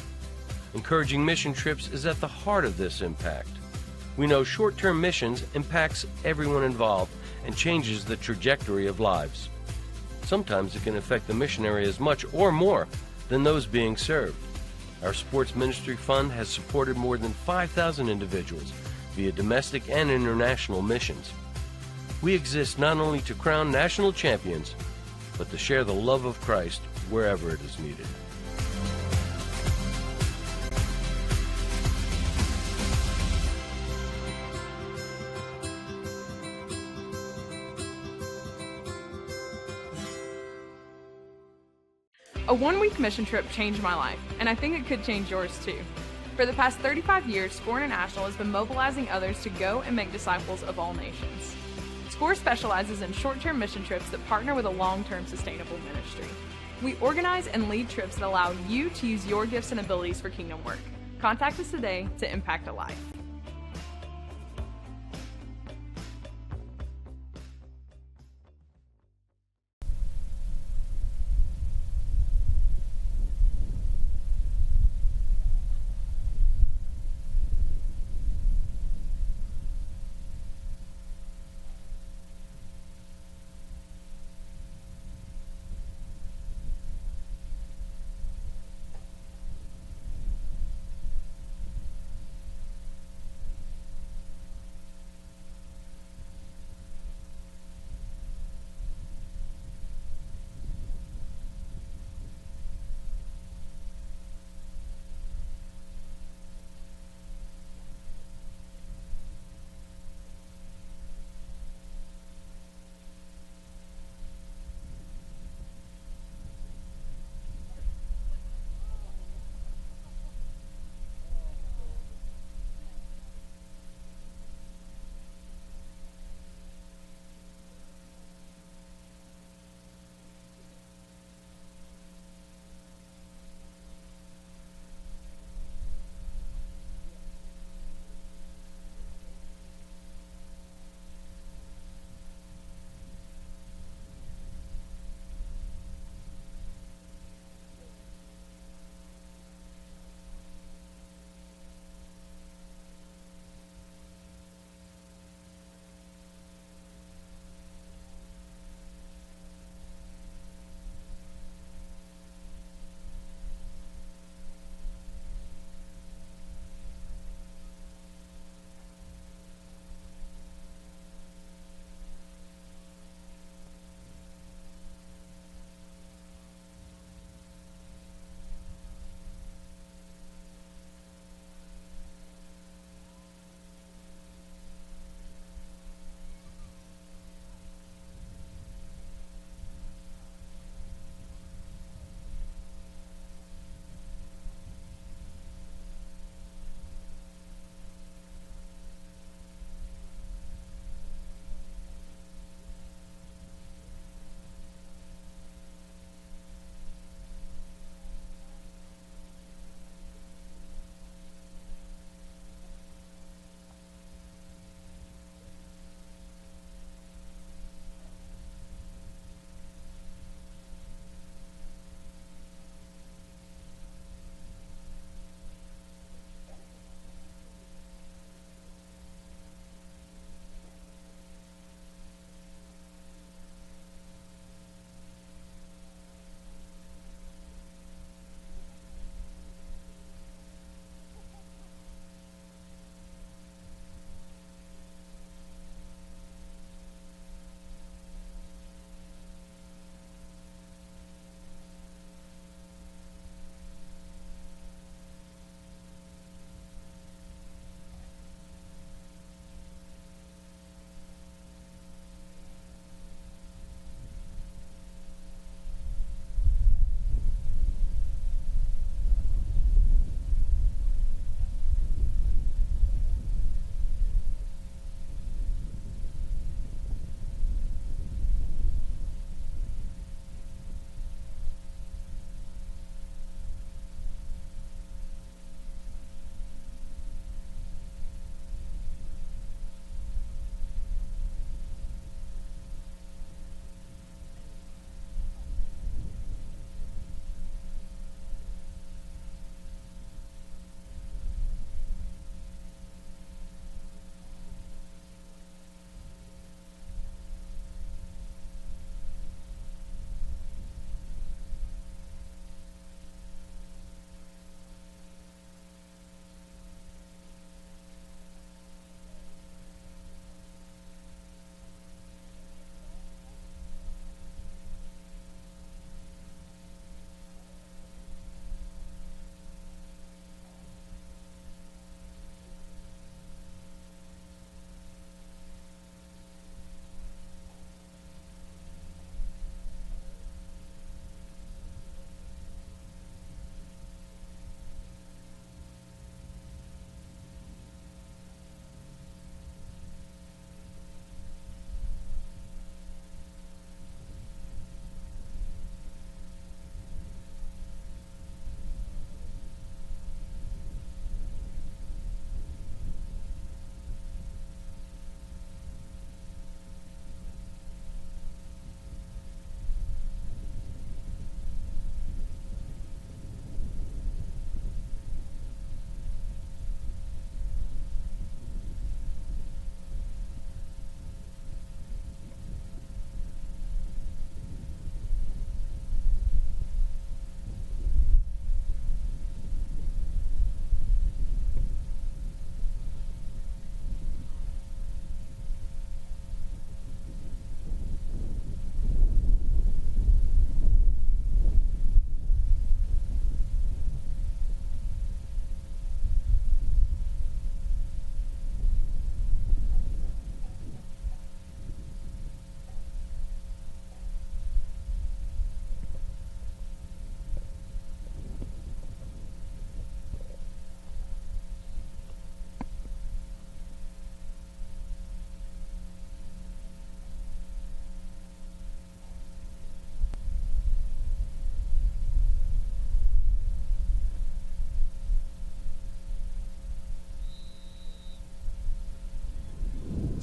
Encouraging mission trips is at the heart of this impact. We know short-term missions impacts everyone involved and changes the trajectory of lives. Sometimes it can affect the missionary as much or more than those being served. Our Sports Ministry Fund has supported more than 5,000 individuals via domestic and international missions. We exist not only to crown national champions, but to share the love of Christ wherever it is needed. A one-week mission trip changed my life, and I think it could change yours too. For the past 35 years, SCORE International has been mobilizing others to go and make disciples of all nations. SCORE specializes in short-term mission trips that partner with a long-term sustainable ministry. We organize and lead trips that allow you to use your gifts and abilities for kingdom work. Contact us today to impact a life.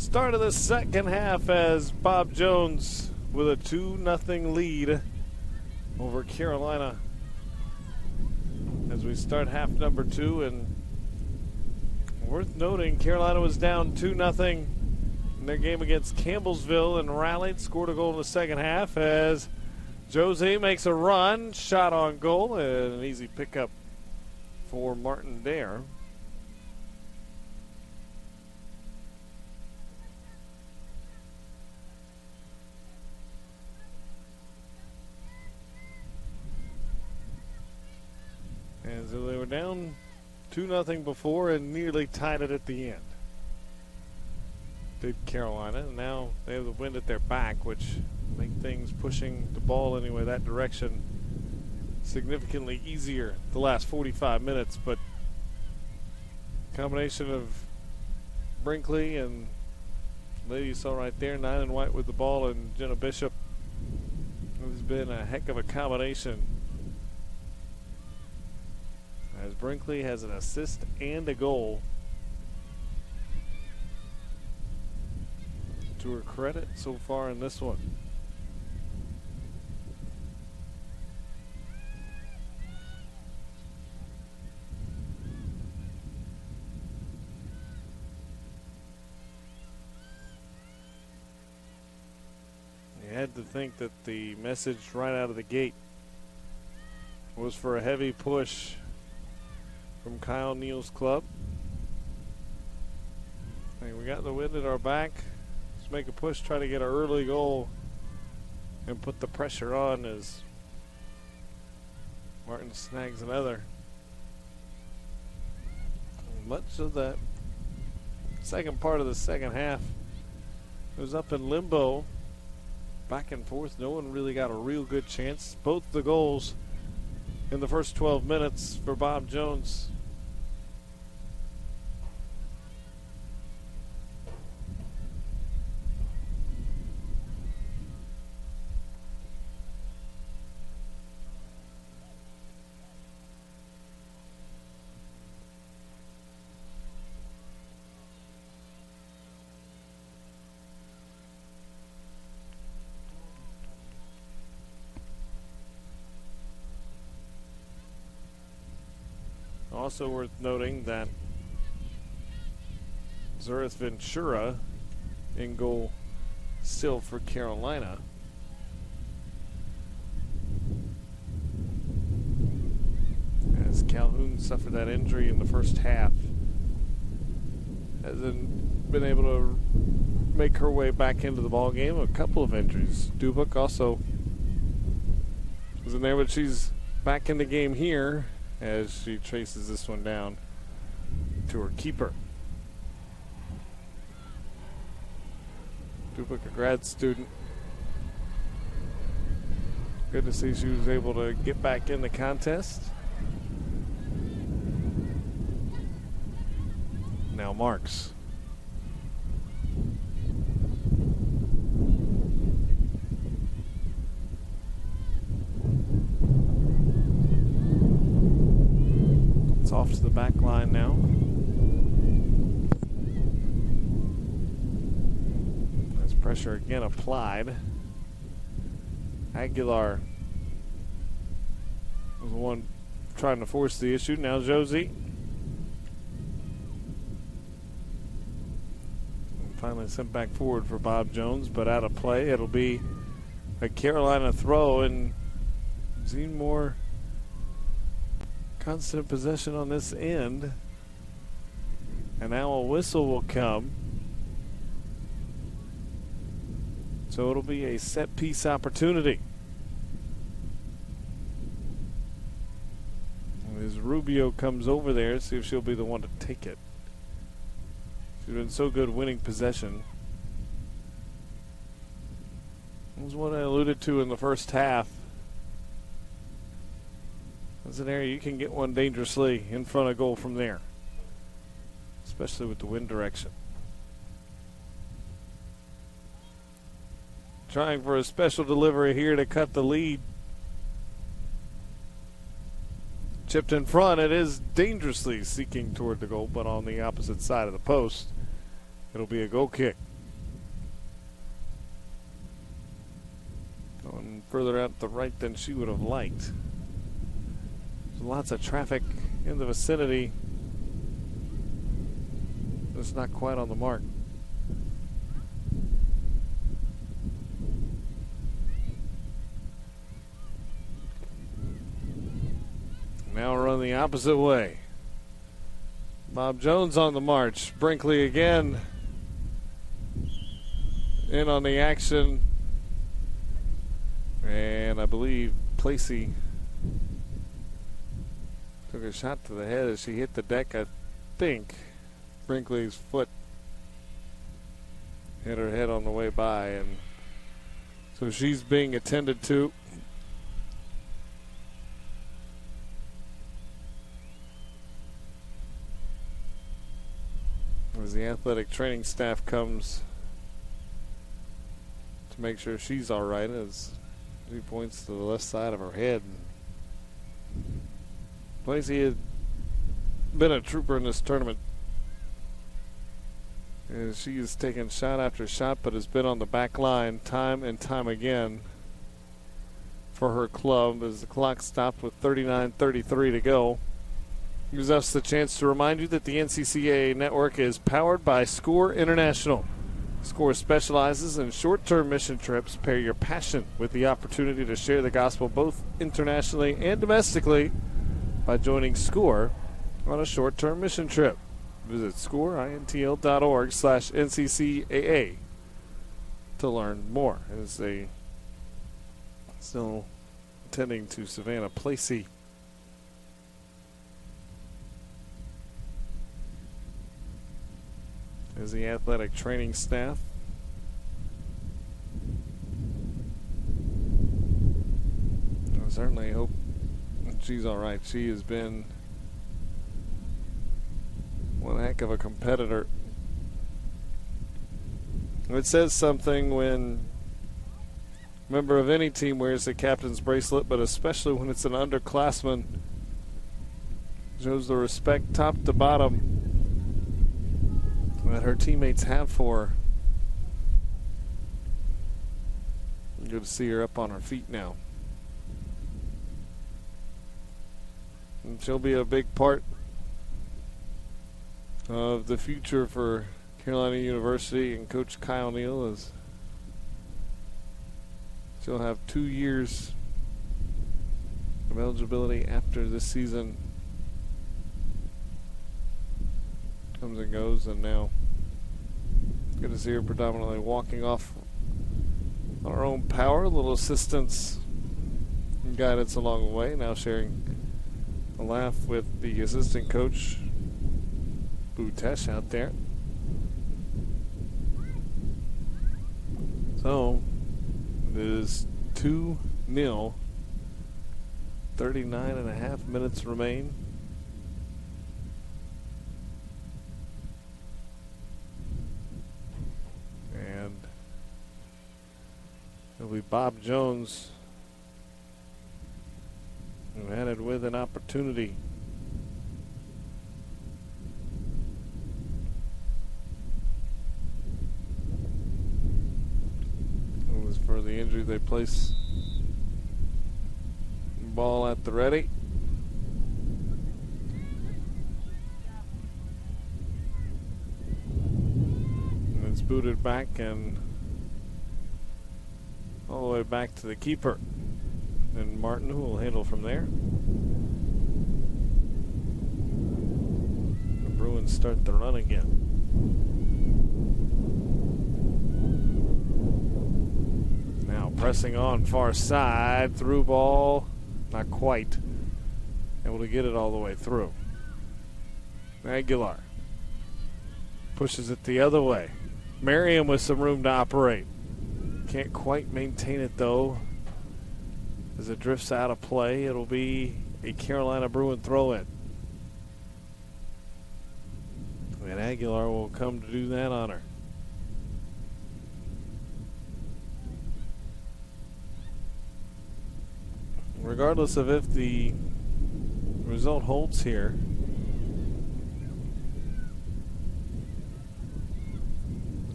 Start of the second half as Bob Jones with a 2-0 lead over Carolina. As we start half number 2, and worth noting, Carolina was down 2-0 in their game against Campbellsville and rallied, scored a goal in the second half as Josie makes a run, shot on goal, and an easy pickup for Martin Dare. As they were down 2-0 before and nearly tied it at the end. Did Carolina, and now they have the wind at their back, which make things pushing the ball anyway that direction significantly easier the last 45 minutes. But combination of Brinkley and lady you saw right there, 9 and white with the ball, and Jenna Bishop, has been a heck of a combination. As Brinkley has an assist and a goal. To her credit so far in this one. You had to think that the message right out of the gate was for a heavy push from Kyle Neal's club. Hey, we got the wind at our back. Let's make a push, try to get an early goal and put the pressure on as Martin snags another. Much of that second part of the second half was up in limbo, back and forth. No one really got a real good chance. Both the goals in the first 12 minutes for Bob Jones. Also worth noting that Zurith Ventura in goal still for Carolina. As Calhoun suffered that injury in the first half, hasn't been able to make her way back into the ball game. A couple of injuries. Dubuk also was in there, but she's back in the game here as she traces this one down to her keeper. Dubuk, a grad student. Good to see she was able to get back in the contest. Now Marks. Off to the back line now. As pressure again applied. Aguilar was the one trying to force the issue. Now Josie. And finally sent back forward for Bob Jones, but out of play. It'll be a Carolina throw, and Zine Moore constant possession on this end, and now a whistle will come, so it'll be a set piece opportunity. As Rubio comes over there, see if she'll be the one to take it. She's been so good winning possession. That was what I alluded to in the first half. That's an area you can get one dangerously in front of goal from there, especially with the wind direction. Trying for a special delivery here to cut the lead. Chipped in front. It is dangerously seeking toward the goal, but on the opposite side of the post. It'll be a goal kick. further out the right than she would have liked. There's lots of traffic in the vicinity. It's not quite on the mark. Now run the opposite way. Bob Jones on the march. Brinkley again in on the action. And I believe Placey took a shot to the head as she hit the deck. I think Brinkley's foot hit her head on the way by, and so she's being attended to. As the athletic training staff comes to make sure she's all right, as she points to the left side of her head. Placey had been a trooper in this tournament. And she has taken shot after shot, but has been on the back line time and time again for her club as the clock stopped with 39:33 to go. Gives us the chance to remind you that the NCCAA network is powered by SCORE International. SCORE specializes in short-term mission trips. Pair your passion with the opportunity to share the gospel both internationally and domestically by joining SCORE on a short-term mission trip. Visit scoreintl.org/NCCAA to learn more. As they still attending to Savannah Placey. As the athletic training staff I certainly hope she's all right. She has been one heck of a competitor. It says something when a member of any team wears the captain's bracelet, but especially when it's an underclassman. Shows the respect top to bottom that her teammates have for her. Good to see her up on her feet now. And she'll be a big part of the future for Carolina University and Coach Kyle Neal, as she'll have 2 years of eligibility after this season comes and goes, and now good to see her predominantly walking off on her own power, a little assistance and guidance along the way, now sharing a laugh with the assistant coach Butesh out there. So it is 2-0, 39.5 minutes remain. And it'll be Bob Jones who had it with an opportunity. It was for the injury. They place the ball at the ready. And it's booted back and all the way back to the keeper. And Martin, who will handle from there. The Bruins start the run again. Now pressing on far side, through ball, not quite able to get it all the way through. Aguilar pushes it the other way. Merriam with some room to operate. Can't quite maintain it though. As it drifts out of play, it'll be a Carolina Bruin throw-in. And Aguilar will come to do that on her. Regardless of if the result holds here,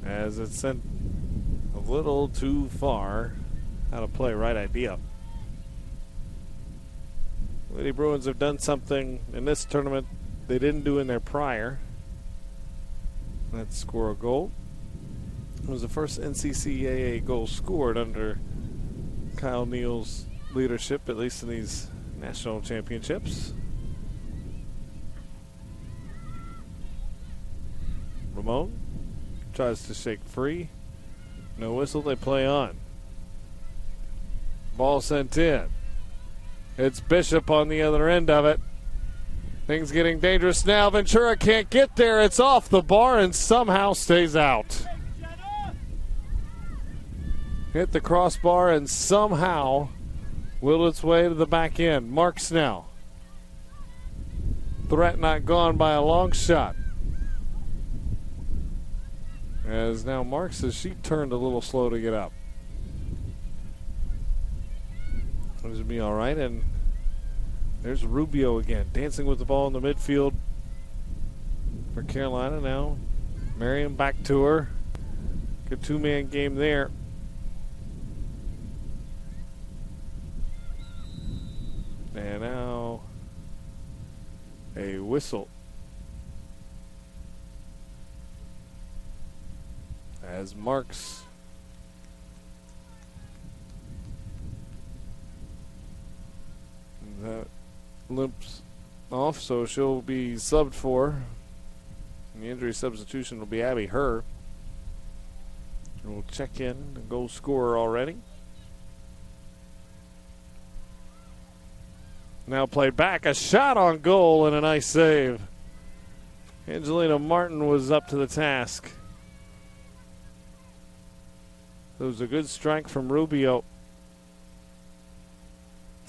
as it's sent a little too far how to play, right idea. Lady Bruins have done something in this tournament they didn't do in their prior. Let's score a goal. It was the first NCCAA goal scored under Kyle Neal's leadership, at least in these national championships. Ramon tries to shake free. No whistle, they play on. Ball sent in. It's Bishop on the other end of it. Things getting dangerous now. Ventura can't get there. It's off the bar and somehow stays out. Hit the crossbar and somehow willed its way to the back end. Marks now. Threat not gone by a long shot. As now Marks says she turned a little slow to get up. This will be all right. And there's Rubio again, dancing with the ball in the midfield for Carolina now. Merriam back to her. Good two-man game there. And now a whistle as Marks that limps off, so she'll be subbed for. And the injury substitution will be Abby Herr. We'll check in the goal scorer already. Now played back, a shot on goal and a nice save. Angelina Martin was up to the task. It was a good strike from Rubio.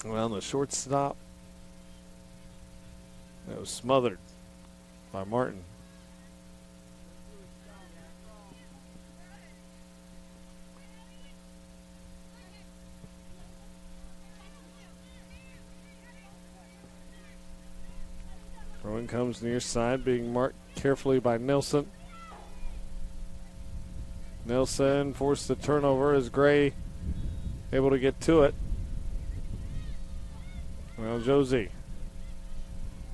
Well, the shortstop, that was smothered by Martin. Throw-in comes near side, being marked carefully by Nelson. Nelson forced the turnover as Gray able to get to it. Well, Josie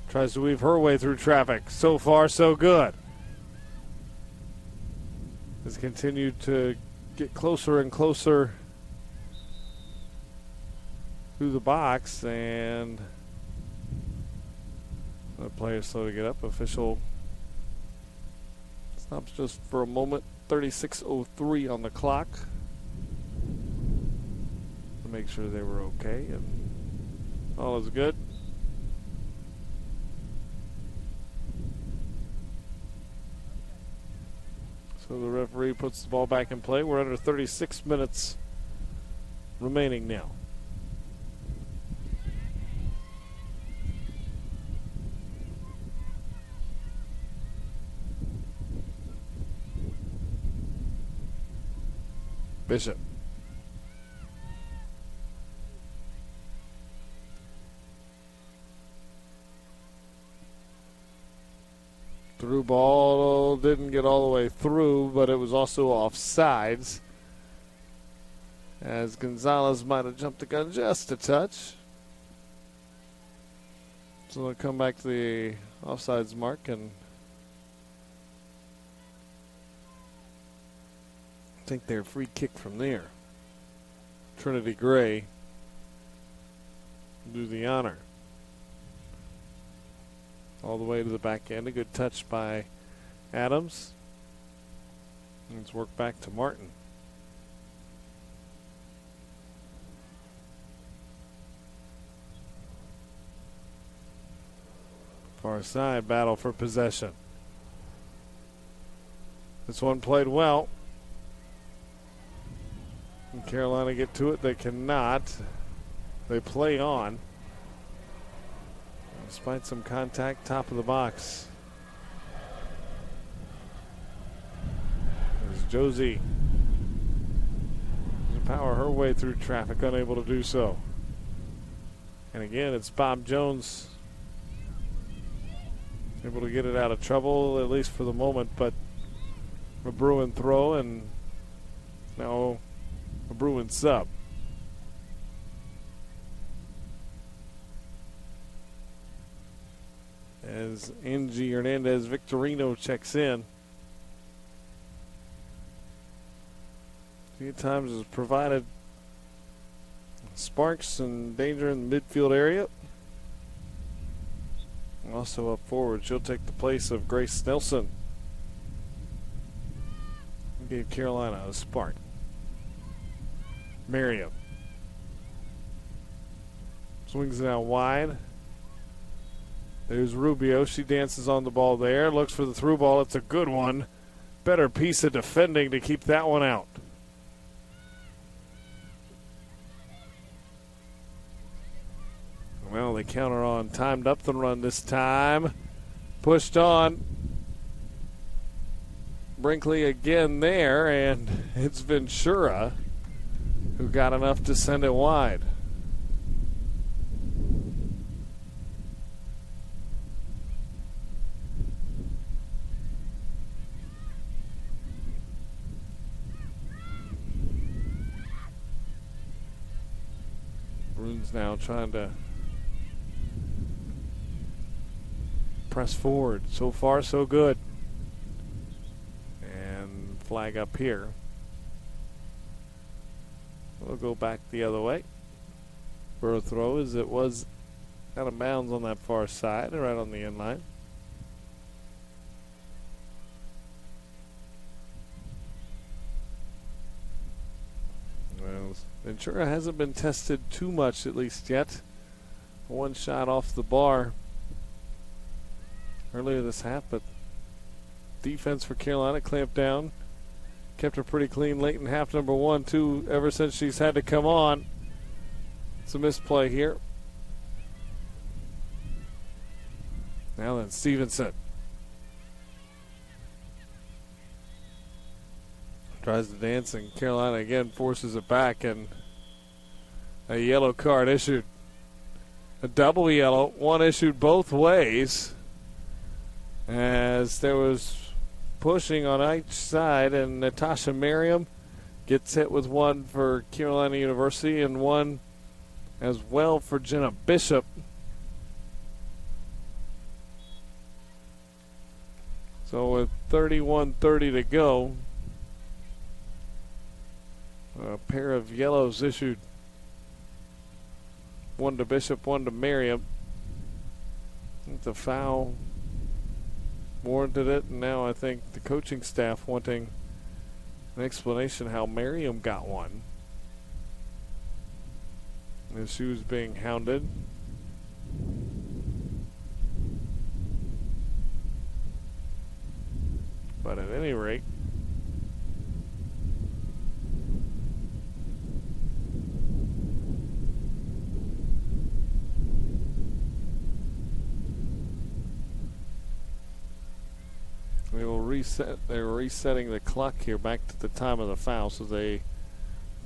tries to weave her way through traffic. So far, so good. Has continued to get closer and closer through the box, and the player slow to get up. Official stops just for a moment. 36:03 on the clock to make sure they were okay, and all is good. So the referee puts the ball back in play. We're under 36 minutes remaining now. Bishop. Through ball, didn't get all the way through, but it was also offsides, as Gonzalez might have jumped the gun just a touch. So they'll come back to the offsides mark and take their free kick from there. Trinity Gray do the honor. All the way to the back end. A good touch by Adams. Let's work back to Martin. Far side, battle for possession. This one played well. Can Carolina get to it? They cannot. They play on. Despite some contact, top of the box. There's Josie. Power her way through traffic, unable to do so. And again, it's Bob Jones able to get it out of trouble, at least for the moment, but a Bruin throw and now a Bruin sub. as Angie Hernandez Victorino checks in. A few times has provided sparks and danger in the midfield area. Also up forward, she'll take the place of Grace Nelson. Gave Carolina a spark. Merriam swings it out wide. There's Rubio. She dances on the ball there. Looks for the through ball. It's a good one. Better piece of defending to keep that one out. Well, they counter on. Timed up the run this time. Pushed on. Brinkley again there, and it's Ventura who got enough to send it wide. Bruins now trying to press forward. So far, so good. And flag up here. We'll go back the other way for a throw, as it was out of bounds on that far side, right on the end line. Well, Ventura hasn't been tested too much, at least yet. One shot off the bar earlier this half, but defense for Carolina clamped down. Kept her pretty clean late in half number 1, too, ever since she's had to come on. It's a misplay here. Now then, Stevenson. Tries to dance, and Carolina again forces it back, and a yellow card issued. A double yellow, one issued both ways, as there was pushing on each side, and Natasha Merriam gets hit with one for Carolina University and one as well for Jenna Bishop. So with 31:30 to go, a pair of yellows issued. One to Bishop, one to Merriam. The foul warranted it, and now I think the coaching staff wanting an explanation how Merriam got one. As she was being hounded. But at any rate, we will reset. They're resetting the clock here back to the time of the foul. So the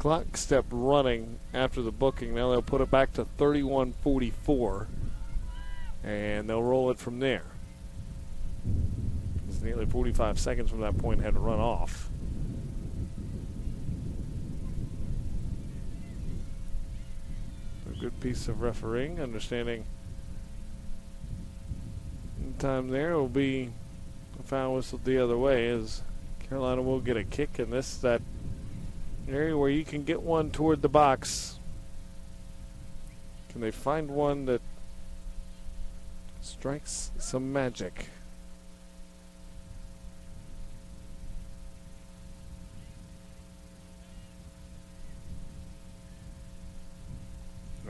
clock stepped running after the booking. Now they'll put it back to 31:44, and they'll roll it from there. It's nearly 45 seconds from that point had to run off. A good piece of refereeing, understanding the time there will be a foul whistle the other way, as Carolina will get a kick in this, that area where you can get one toward the box. Can they find one that strikes some magic?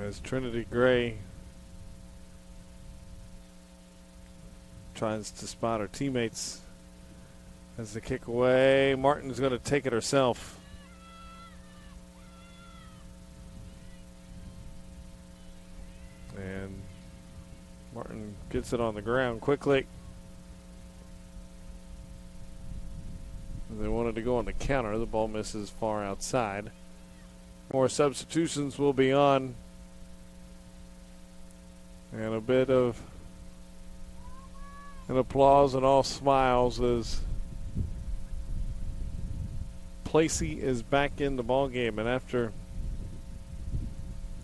As Trinity Gray tries to spot her teammates as the kick away, Martin's going to take it herself. And Martin gets it on the ground quickly. They wanted to go on the counter. The ball misses far outside. More substitutions will be on. And a bit of an applause and all smiles as Placey is back in the ball game. And after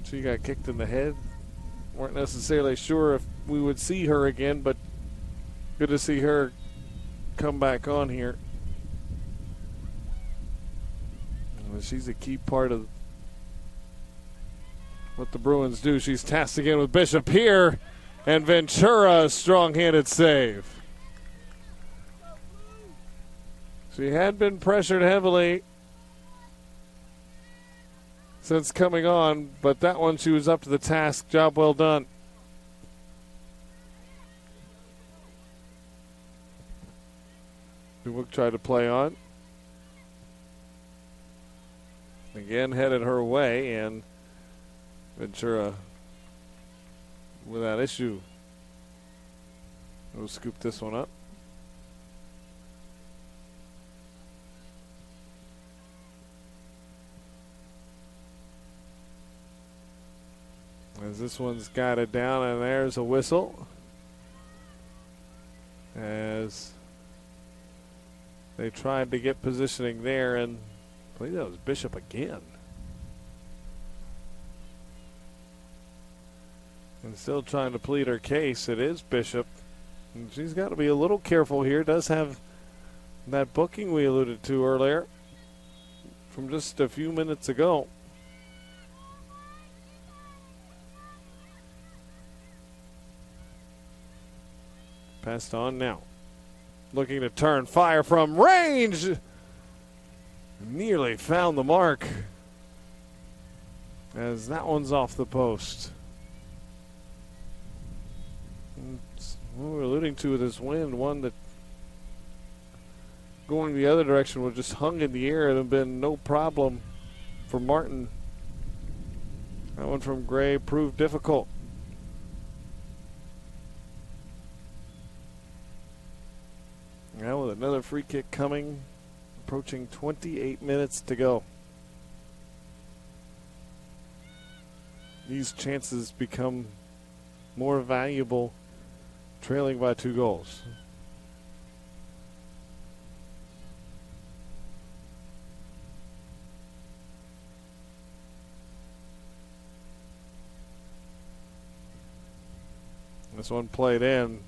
she got kicked in the head, weren't necessarily sure if we would see her again, but Good to see her come back on here. She's a key part of what the Bruins do. She's tasked again with Bishop here, and Ventura, a strong-handed save. She had been pressured heavily since coming on, but that one she was up to the task. Job well done. Dubuque tried to play on. Again headed her way, and Ventura without issue will scoop this one up. As this one's got it down, and there's a whistle as they tried to get positioning there, and I believe that was Bishop again. And still trying to plead her case. It is Bishop. And she's got to be a little careful here. Does have that booking we alluded to earlier from just a few minutes ago. Passed on now. Looking to turn, fire from range. Nearly found the mark, as that one's off the post. It's what we're alluding to with this wind, one that going the other direction would just hung in the air and have been no problem for Martin. That one from Gray proved difficult. Now with another free kick coming, approaching 28 minutes to go. These chances become more valuable trailing by 2 goals. This one played in.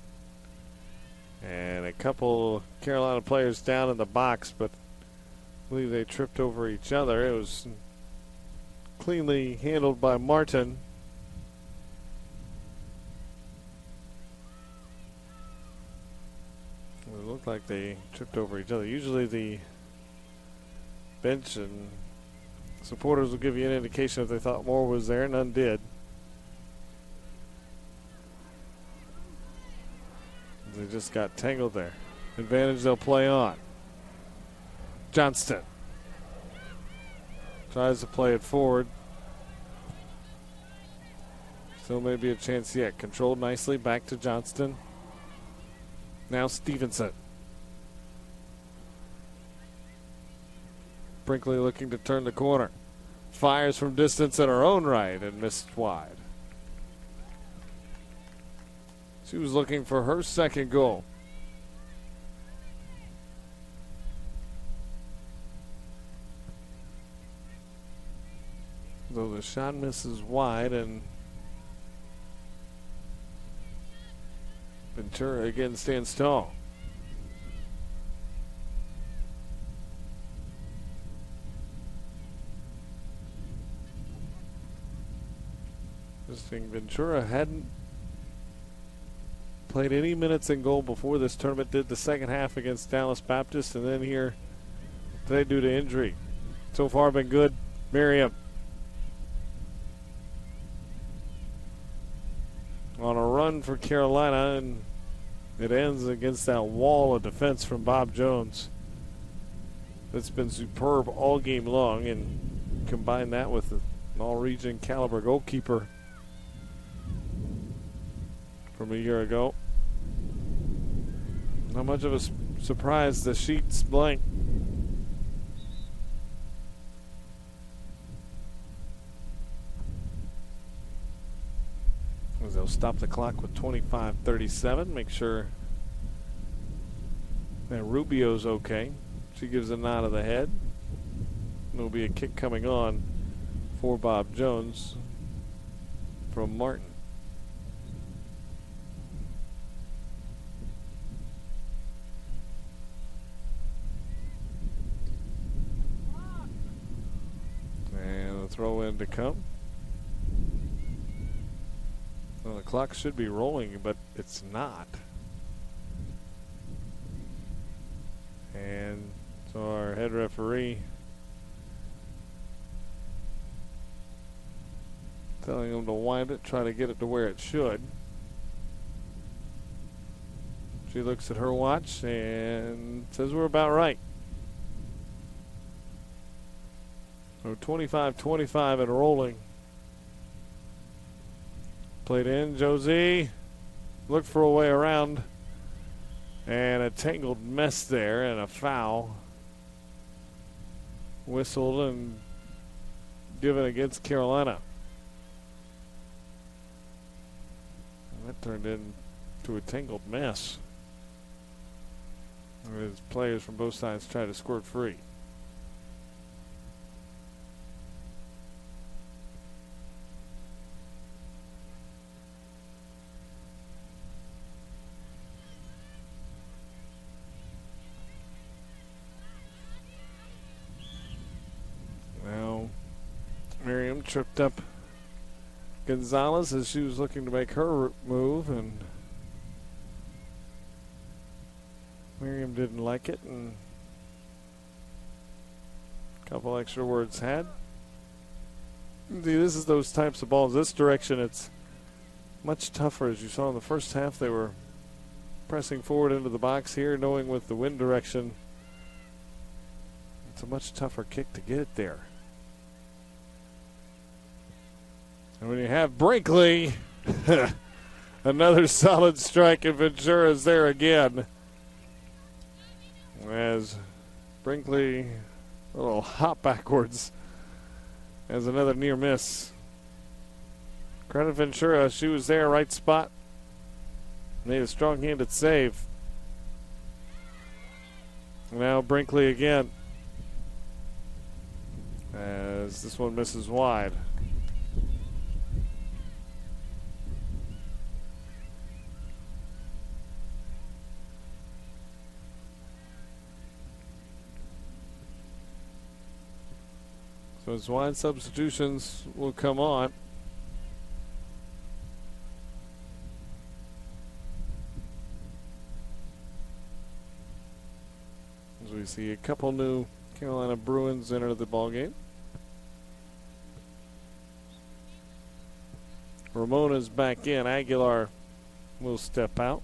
And a couple Carolina players down in the box, but I believe they tripped over each other. It was cleanly handled by Martin. It looked like they tripped over each other. Usually the bench and supporters will give you an indication if they thought more was there. None did. They just got tangled there. Advantage they'll play on. Johnston tries to play it forward. Still may be a chance yet. Controlled nicely back to Johnston. Now Stevenson. Brinkley looking to turn the corner. Fires from distance in her own right and missed wide. She was looking for her second goal. Though the shot misses wide, and Ventura again stands tall. Interesting, Ventura hadn't played any minutes in goal before this tournament, did the second half against Dallas Baptist, and then here today due to injury. So far been good. Miriam on a run for Carolina, and it ends against that wall of defense from Bob Jones. That's been superb all game long, and combine that with an all-region caliber goalkeeper from a year ago. Not much of a surprise the sheet's blank. As they'll stop the clock with 25:37. Make sure that Rubio's okay. She gives a nod of the head. There'll be a kick coming on for Bob Jones from Martin. throw in to come. Well, the clock should be rolling, but it's not. And so our head referee telling him to wind it, try to get it to where it should. She looks at her watch and says we're about right. So 25-25 and rolling. Played in. Josie looked for a way around. And a tangled mess there and a foul. Whistled and given against Carolina. And that turned into a tangled mess. As players from both sides try to squirt free. Now, Miriam tripped up Gonzalez as she was looking to make her move, and Miriam didn't like it, and a couple extra words had. See, this is those types of balls. This direction, it's much tougher. As you saw in the first half, they were pressing forward into the box here, knowing with the wind direction, it's a much tougher kick to get it there. And when you have Brinkley, another solid strike, and Ventura's there again. As Brinkley, a little hop backwards, as another near miss. Credit Ventura, she was there, right spot. Made a strong-handed save. Now Brinkley again, as this one misses wide. So as wide substitutions will come on. As we see a couple new Carolina Bruins enter the ballgame. Ramona's back in. Aguilar will step out.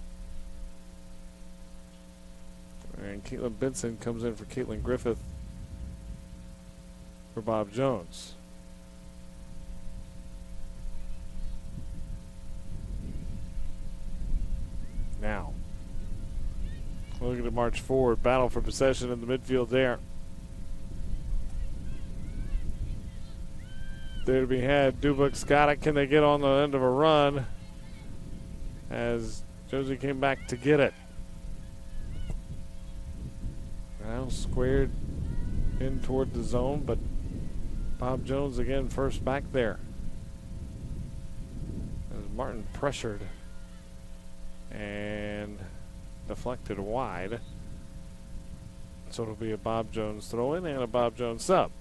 And Caitlin Benson comes in for Caitlin Griffith for Bob Jones. Now, looking to march forward, battle for possession in the midfield there. There to be had. Dubuk's got it. Can they get on the end of a run? As Josie came back to get it. Now squared in toward the zone, but Bob Jones again first back there. As Martin pressured and deflected wide. So it'll be a Bob Jones throw in and a Bob Jones sub.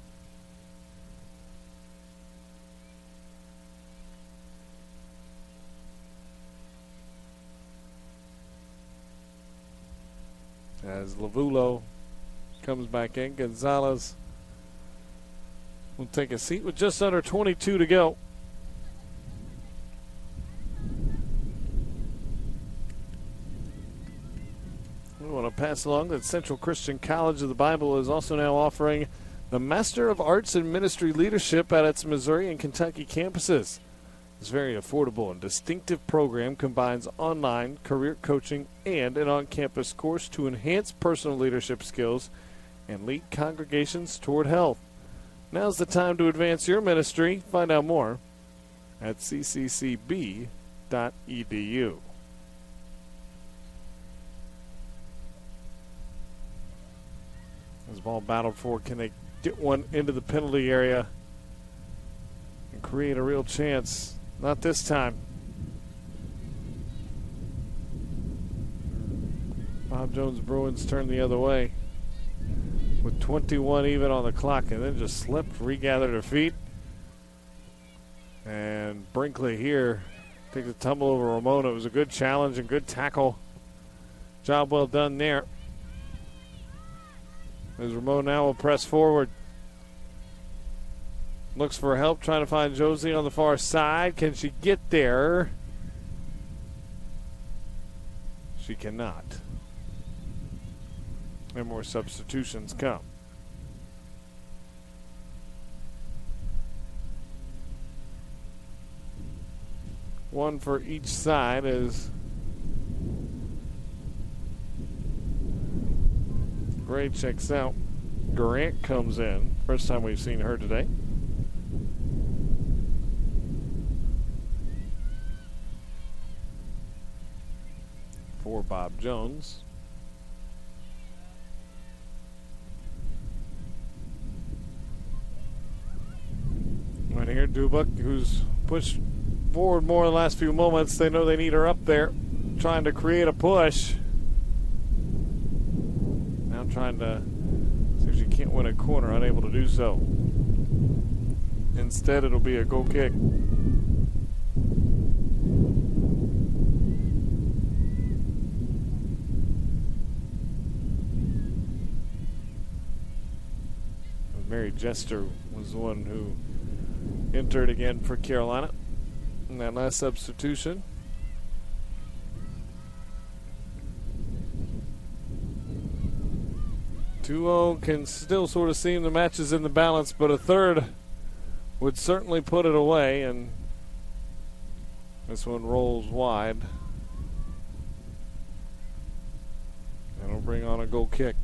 As Lavulo comes back in, Gonzalez will take a seat with just under 22 to go. We want to pass along that Central Christian College of the Bible is also now offering the Master of Arts in Ministry Leadership at its Missouri and Kentucky campuses. This very affordable and distinctive program combines online career coaching and an on-campus course to enhance personal leadership skills and lead congregations toward health. Now's the time to advance your ministry. Find out more at cccb.edu. As ball battled for, can they get one into the penalty area and create a real chance? Not this time. Bob Jones Bruins turn the other way with 21 even on the clock, and then just slipped, regathered her feet, And Brinkley here takes a tumble over Ramon. It was a good challenge and good tackle. Job well done there. As Ramon now will press forward. Looks for help, trying to find Josie on the far side. Can she get there? She cannot. And more substitutions come. One for each side as Gray checks out. Grant comes in. First time we've seen her today. For Bob Jones. Right here, Dubuk, who's pushed forward more in the last few moments. They know they need her up there, trying to create a push. Now trying to see if she can't win a corner, unable to do so. Instead, it'll be a goal kick. Mary Jester was the one who entered again for Carolina in that last substitution. Two-0 can still sort of seem the match is in the balance, but a third would certainly put it away, and this one rolls wide. And it'll bring on a goal kick.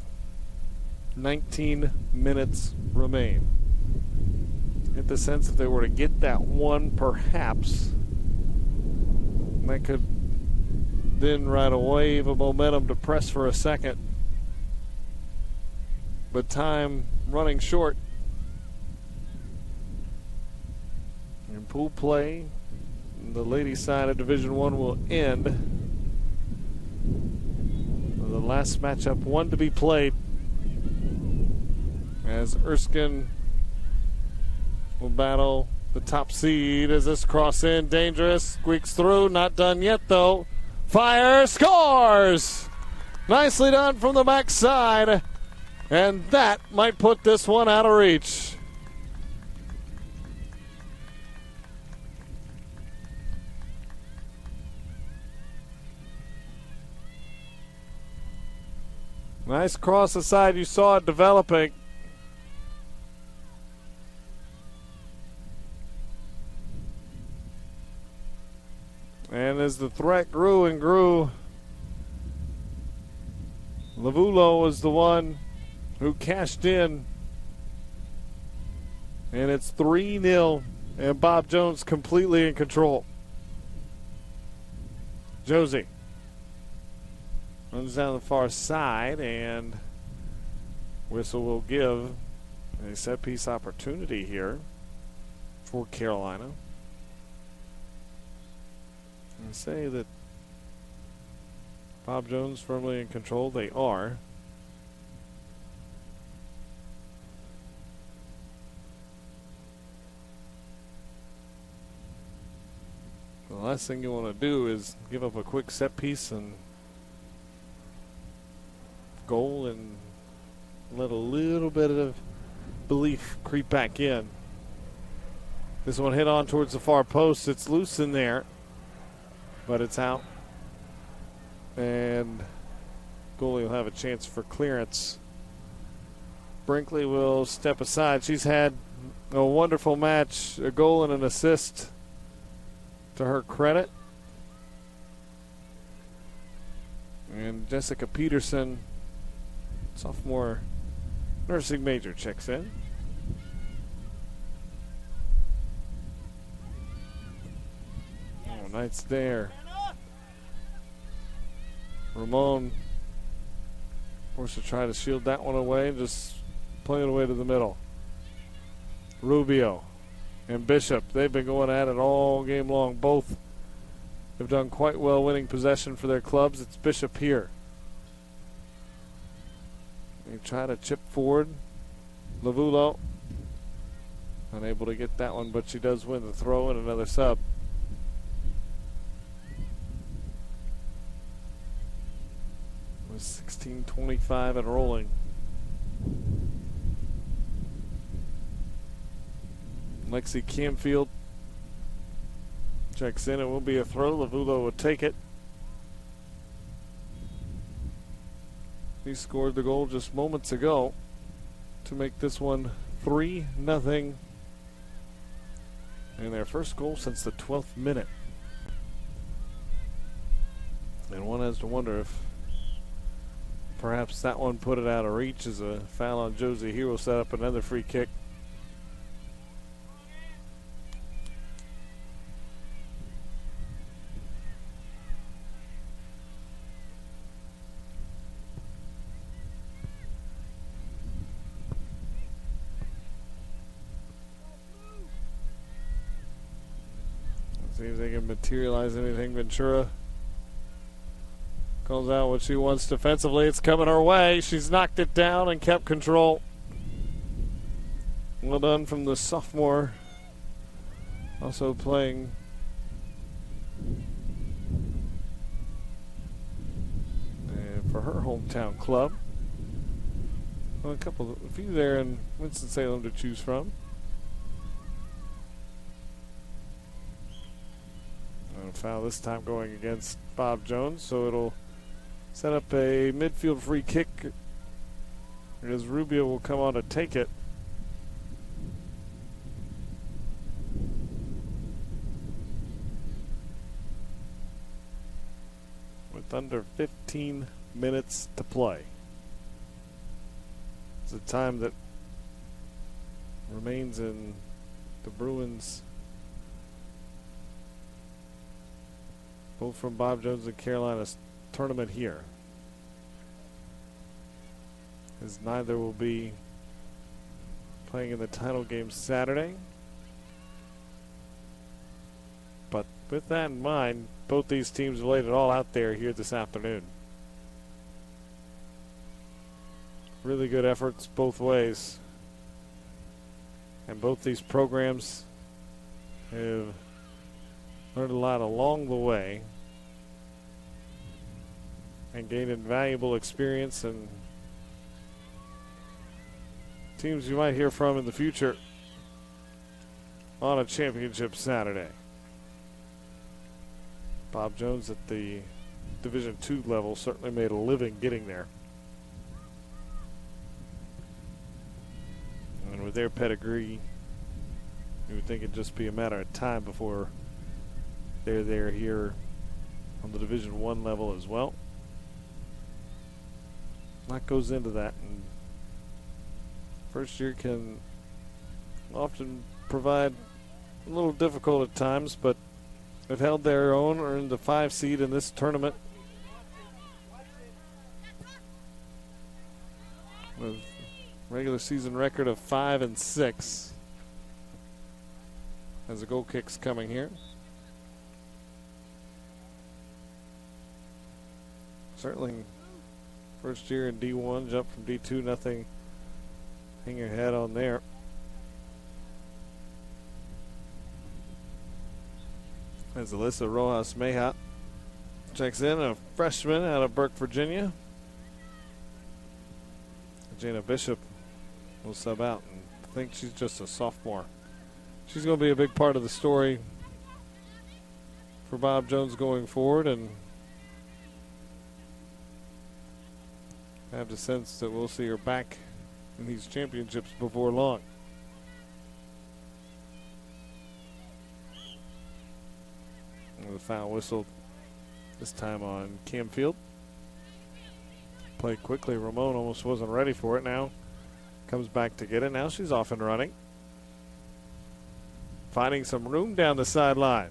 19 minutes remain. Get the sense if they were to get that one, perhaps, that could then ride a wave of momentum to press for a second. But time running short. And pool play, the ladies' side of Division I will end. The last matchup, one to be played, as Erskine will battle the top seed as this cross in. Dangerous. Squeaks through. Not done yet, though. Fire. Scores! Nicely done from the backside. And that might put this one out of reach. Nice cross aside. You saw it developing. And as the threat grew and grew, Lavulo was the one who cashed in. And it's 3-0, and Bob Jones completely in control. Josie runs down the far side, and whistle will give a set-piece opportunity here for Carolina. And say that Bob Jones firmly in control. They are. The last thing you want to do is give up a quick set piece and goal and let a little bit of belief creep back in. This one hit on towards the far post. It's loose in there, but it's out. And goalie will have a chance for clearance. Brinkley will step aside. She's had a wonderful match, a goal and an assist to her credit. And Jessica Peterson, sophomore nursing major, checks in. Oh, nice there. Ramon forced to try to shield that one away and just play it away to the middle. Rubio and Bishop, they've been going at it all game long. Both have done quite well winning possession for their clubs. It's Bishop here. They try to chip forward. Lavulo Unable to get that one, but she does win the throw and another sub. With 16:25 and rolling. Lexi Camfield checks in. It will be a throw. Lavulo will take it. He scored the goal just moments ago to make this one 3-0. And their first goal since the 12th minute. And one has to wonder if perhaps that one put it out of reach as a foul on Josie here will set up another free kick. See if they can materialize anything. Ventura calls out what she wants defensively. It's coming her way. She's knocked it down and kept control. Well done from the sophomore. Also playing for her hometown club. Well, a few there in Winston-Salem to choose from. Foul this time going against Bob Jones, so it'll set up a midfield free kick as Rubio will come on to take it. With under 15 minutes to play. It's a time that remains in the Bruins, both from Bob Jones and Carolina's tournament here, as neither will be playing in the title game Saturday. But with that in mind, both these teams laid it all out there here this afternoon. Really good efforts both ways. And both these programs have learned a lot along the way and gained invaluable experience, and teams you might hear from in the future on a championship Saturday. Bob Jones at the Division II level certainly made a living getting there. And with their pedigree, you would think it'd just be a matter of time before they're there here on the Division I level as well. A lot goes into that, and first year can often provide a little difficult at times, but they've held their own, earned the 5 seed in this tournament with a regular season record of 5-6 as the goal kick's coming here. Certainly first year in D1, jump from D2, nothing. Hang your head on there. As Alyssa Rojas Mayhat checks in, a freshman out of Burke, Virginia. Jana Bishop will sub out, and I think she's just a sophomore. She's going to be a big part of the story for Bob Jones going forward, and I have the sense that we'll see her back in these championships before long. And the foul whistle this time on Camfield. Played quickly. Ramon almost wasn't ready for it. Now comes back to get it. Now she's off and running. Finding some room down the sideline.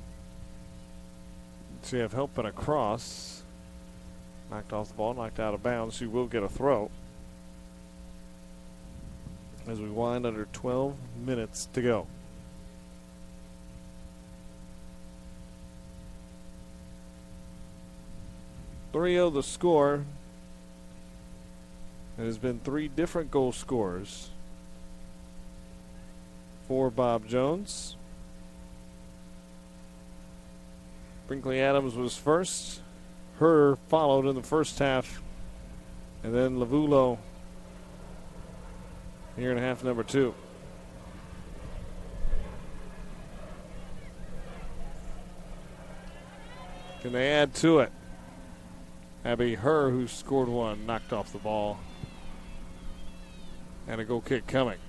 She have help and a cross. Knocked off the ball, knocked out of bounds. She will get a throw. As we wind under 12 minutes to go. .3-0 the score. It has been 3 different goal scorers for Bob Jones. Brinkley Adams was first. Her followed in the first half. And then Lavulo here in half number 2. Can they add to it? Abby Herr, who scored one, knocked off the ball. And a goal kick coming.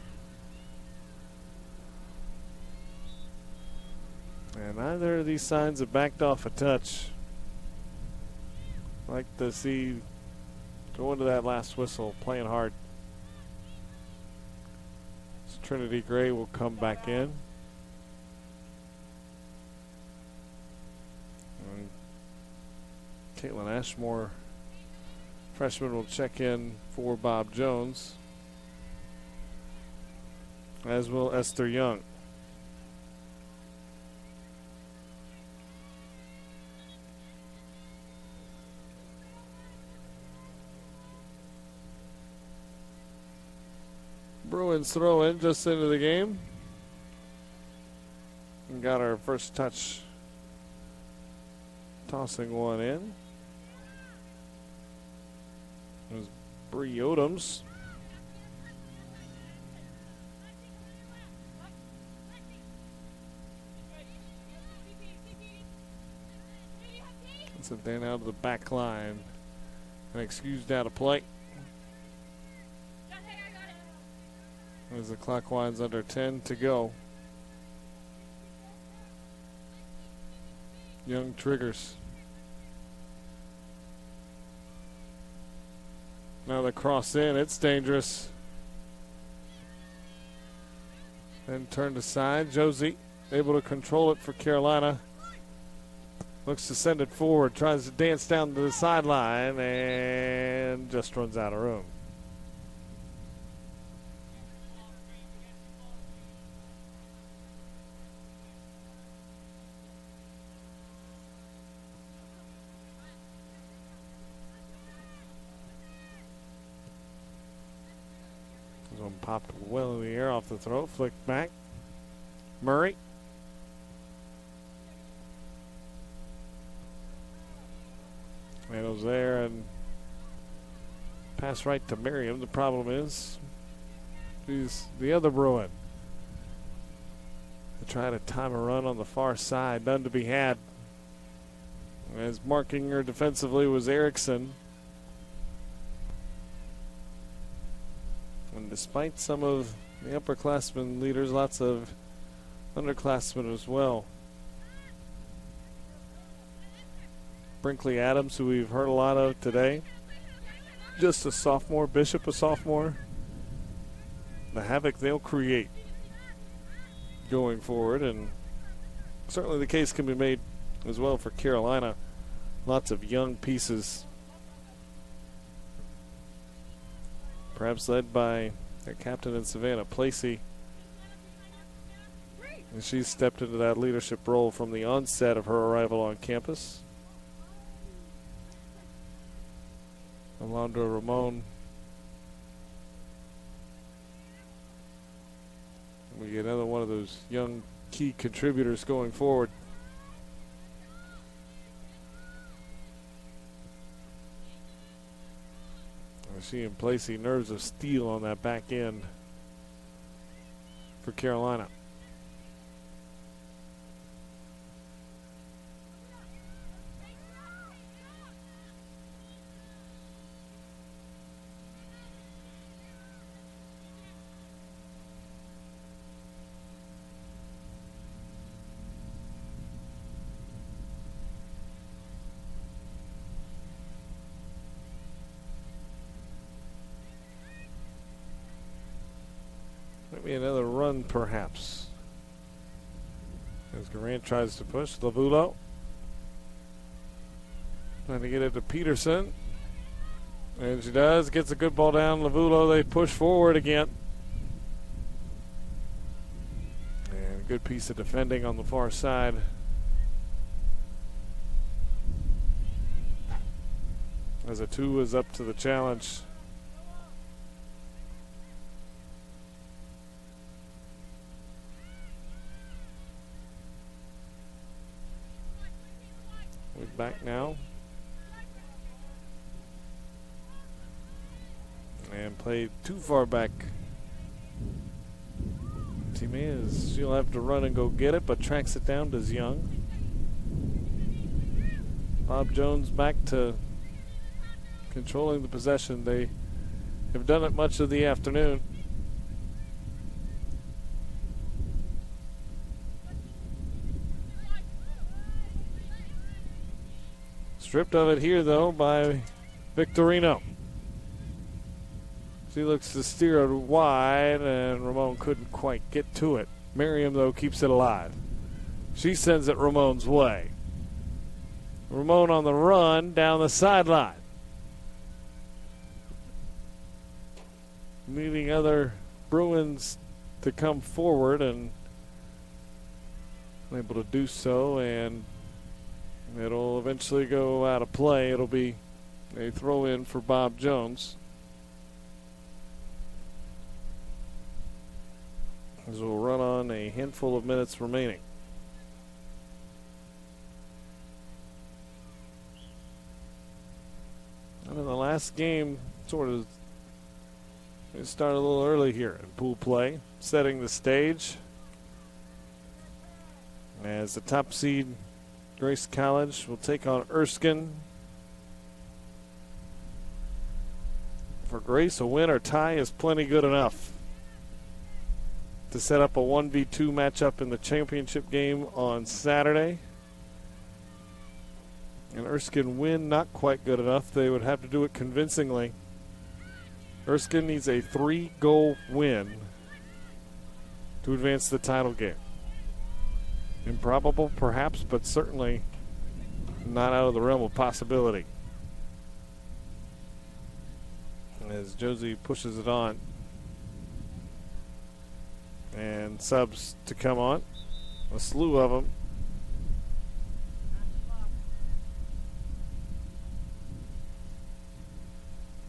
And neither of these signs have backed off a touch. I'd like to see go into that last whistle playing hard. So Trinity Gray will come back in. And Caitlin Ashmore, freshman, will check in for Bob Jones, as will Esther Young. Bruins throw in just into the game. And got our first touch, tossing one in. It was Bree Odoms. It's a then out of the back line. And excused out of play. As the clock winds under 10 to go. Young triggers. Now the cross in, it's dangerous. Then turned aside. Josie able to control it for Carolina. Looks to send it forward, tries to dance down to the sideline, and just runs out of room. This one popped well in the air off the throw, flicked back. Murray. And it was there, and pass right to Miriam. The problem is, she's the other Bruin. They try to time a run on the far side, none to be had. As marking her defensively was Erickson. And despite some of the upperclassmen leaders, lots of underclassmen as well. Brinkley Adams, who we've heard a lot of today, just a sophomore. Bishop, a sophomore. The havoc they'll create going forward, and certainly the case can be made as well for Carolina. Lots of young pieces, perhaps led by their captain in Savannah, Placey. And she's stepped into that leadership role from the onset of her arrival on campus. Alondra Ramon. We get another one of those young key contributors going forward. She and Placey, nerves of steel on that back end for Carolina. Maybe another run, perhaps. As Garant tries to push. Lavulo trying to get it to Peterson. And she does. Gets a good ball down. Lavulo, they push forward again. And a good piece of defending on the far side. As a 2 is up to the challenge. back now. And played too far back. Teammate is, she'll have to run and go get it, but tracks it down, does Young. Bob Jones back to controlling the possession. They have done it much of the afternoon. Stripped of it here, though, by Victorino. She looks to steer it wide, and Ramon couldn't quite get to it. Miriam, though, keeps it alive. She sends it Ramon's way. Ramon on the run down the sideline. Needing other Bruins to come forward, and able to do so, and it'll eventually go out of play. It'll be a throw in for Bob Jones. As we'll run on a handful of minutes remaining. And in the last game, it started a little early here in pool play, setting the stage as the top seed Grace College will take on Erskine. For Grace, a win or tie is plenty good enough to set up a 1v2 matchup in the championship game on Saturday. And Erskine win, not quite good enough. They would have to do it convincingly. Erskine needs a 3-goal win to advance to the title game. Improbable, perhaps, but certainly not out of the realm of possibility. As Josie pushes it on. And subs to come on. A slew of them.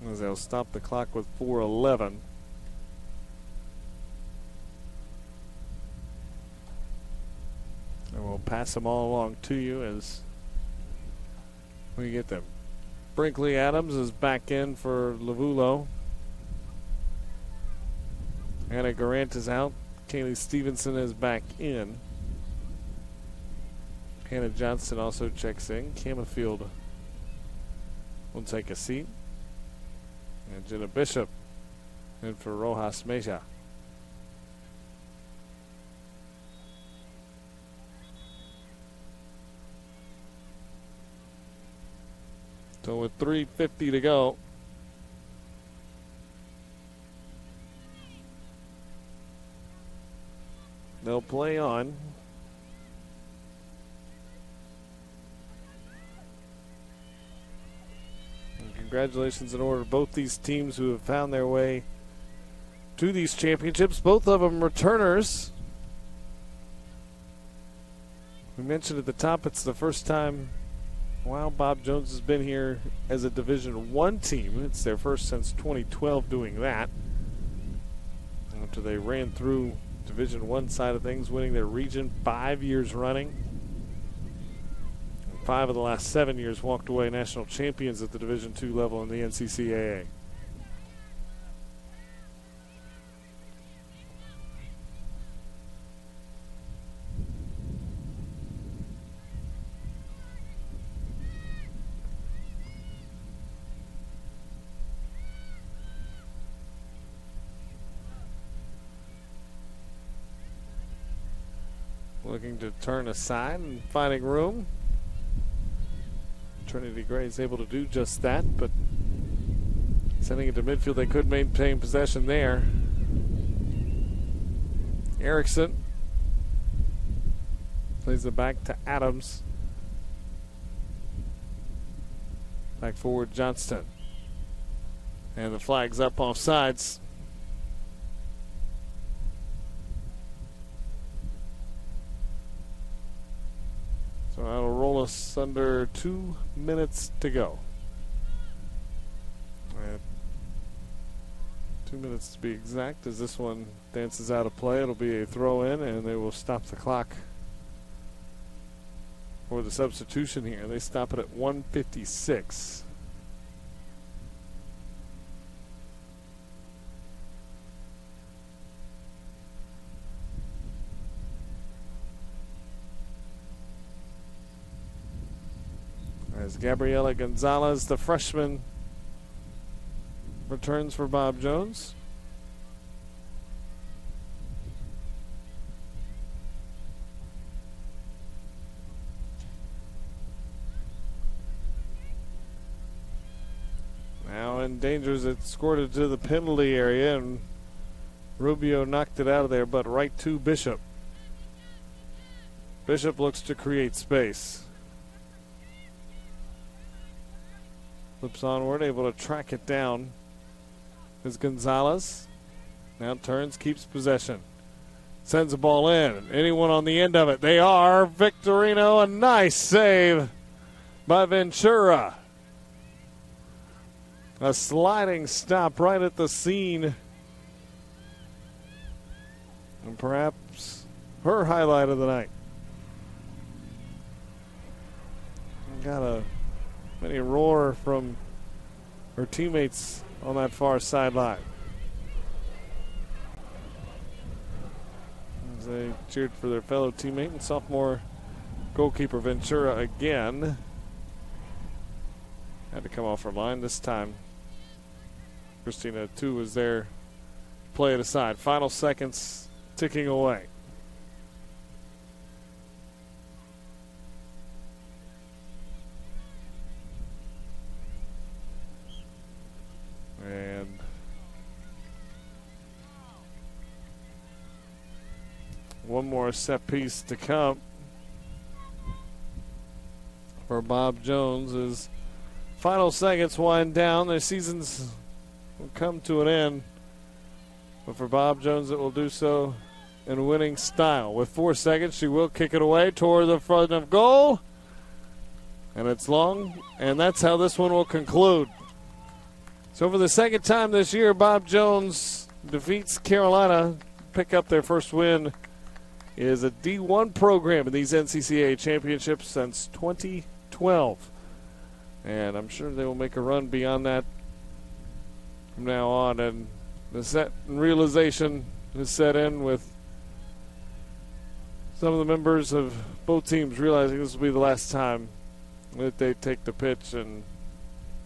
As they'll stop the clock with 4:11. And we'll pass them all along to you as we get them. Brinkley Adams is back in for Lavulo. Anna Garant is out. Kaylee Stevenson is back in. Hannah Johnston also checks in. Camafield will take a seat. And Jenna Bishop in for Rojas Mejia. So with 3:50 to go, they'll play on. And congratulations in order to both these teams who have found their way to these championships. Both of them returners. We mentioned at the top it's the first time Bob Jones has been here as a Division I team. It's their first since 2012 doing that. After they ran through Division I side of things, winning their region 5 years running. And 5 of the last 7 years walked away national champions at the Division II level in the NCCAA. Looking to turn aside and finding room. Trinity Gray is able to do just that, but sending it to midfield, they could maintain possession there. Erickson plays it back to Adams. Back forward, Johnston. And the flag's up off sides. So that'll roll us under 2 minutes to go. 2 minutes to be exact. As this one dances out of play, it'll be a throw in, and they will stop the clock for the substitution here. They stop it at 1:56. As Gabriela Gonzalez, the freshman, returns for Bob Jones. Now endangers it, scored it to the penalty area, and Rubio knocked it out of there, but right to Bishop. Bishop looks to create space. Flips onward, able to track it down. Is Gonzalez. Now turns, keeps possession. Sends the ball in. Anyone on the end of it? They are. Victorino, a nice save by Ventura. A sliding stop right at the scene. And perhaps her highlight of the night. Got a many roar from her teammates on that far sideline as they cheered for their fellow teammate and sophomore goalkeeper Ventura again. Had to come off her line this time. Christina too was there. Play it aside. Final seconds ticking away. And one more set piece to come for Bob Jones as final seconds wind down. Their seasons will come to an end, but for Bob Jones it will do so in winning style. With 4 seconds, she will kick it away toward the front of goal, and it's long, and that's how this one will conclude. So for the second time this year, Bob Jones defeats Carolina, pick up their first win. It is a D1 program in these NCCAA championships since 2012. And I'm sure they will make a run beyond that from now on. And the set and realization is set in with some of the members of both teams realizing this will be the last time that they take the pitch, and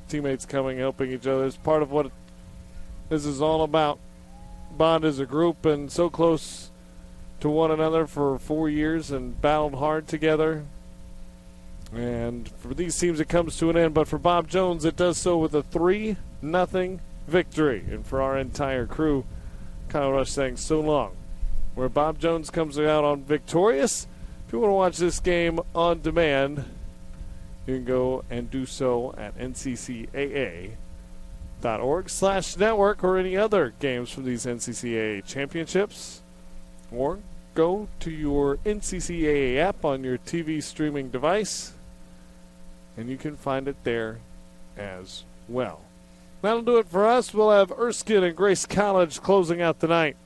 teammates coming, helping each other. It's part of what this is all about. Bond as a group and so close to one another for 4 years and battled hard together. And for these teams it comes to an end, but for Bob Jones it does so with a 3-0 victory. And for our entire crew, Kyle Rush saying so long. Where Bob Jones comes out on victorious. If you want to watch this game on demand, you can go and do so at nccaa.org/network or any other games from these NCCAA championships. Or go to your NCCAA app on your TV streaming device, and you can find it there as well. That'll do it for us. We'll have Erskine and Grace College closing out the night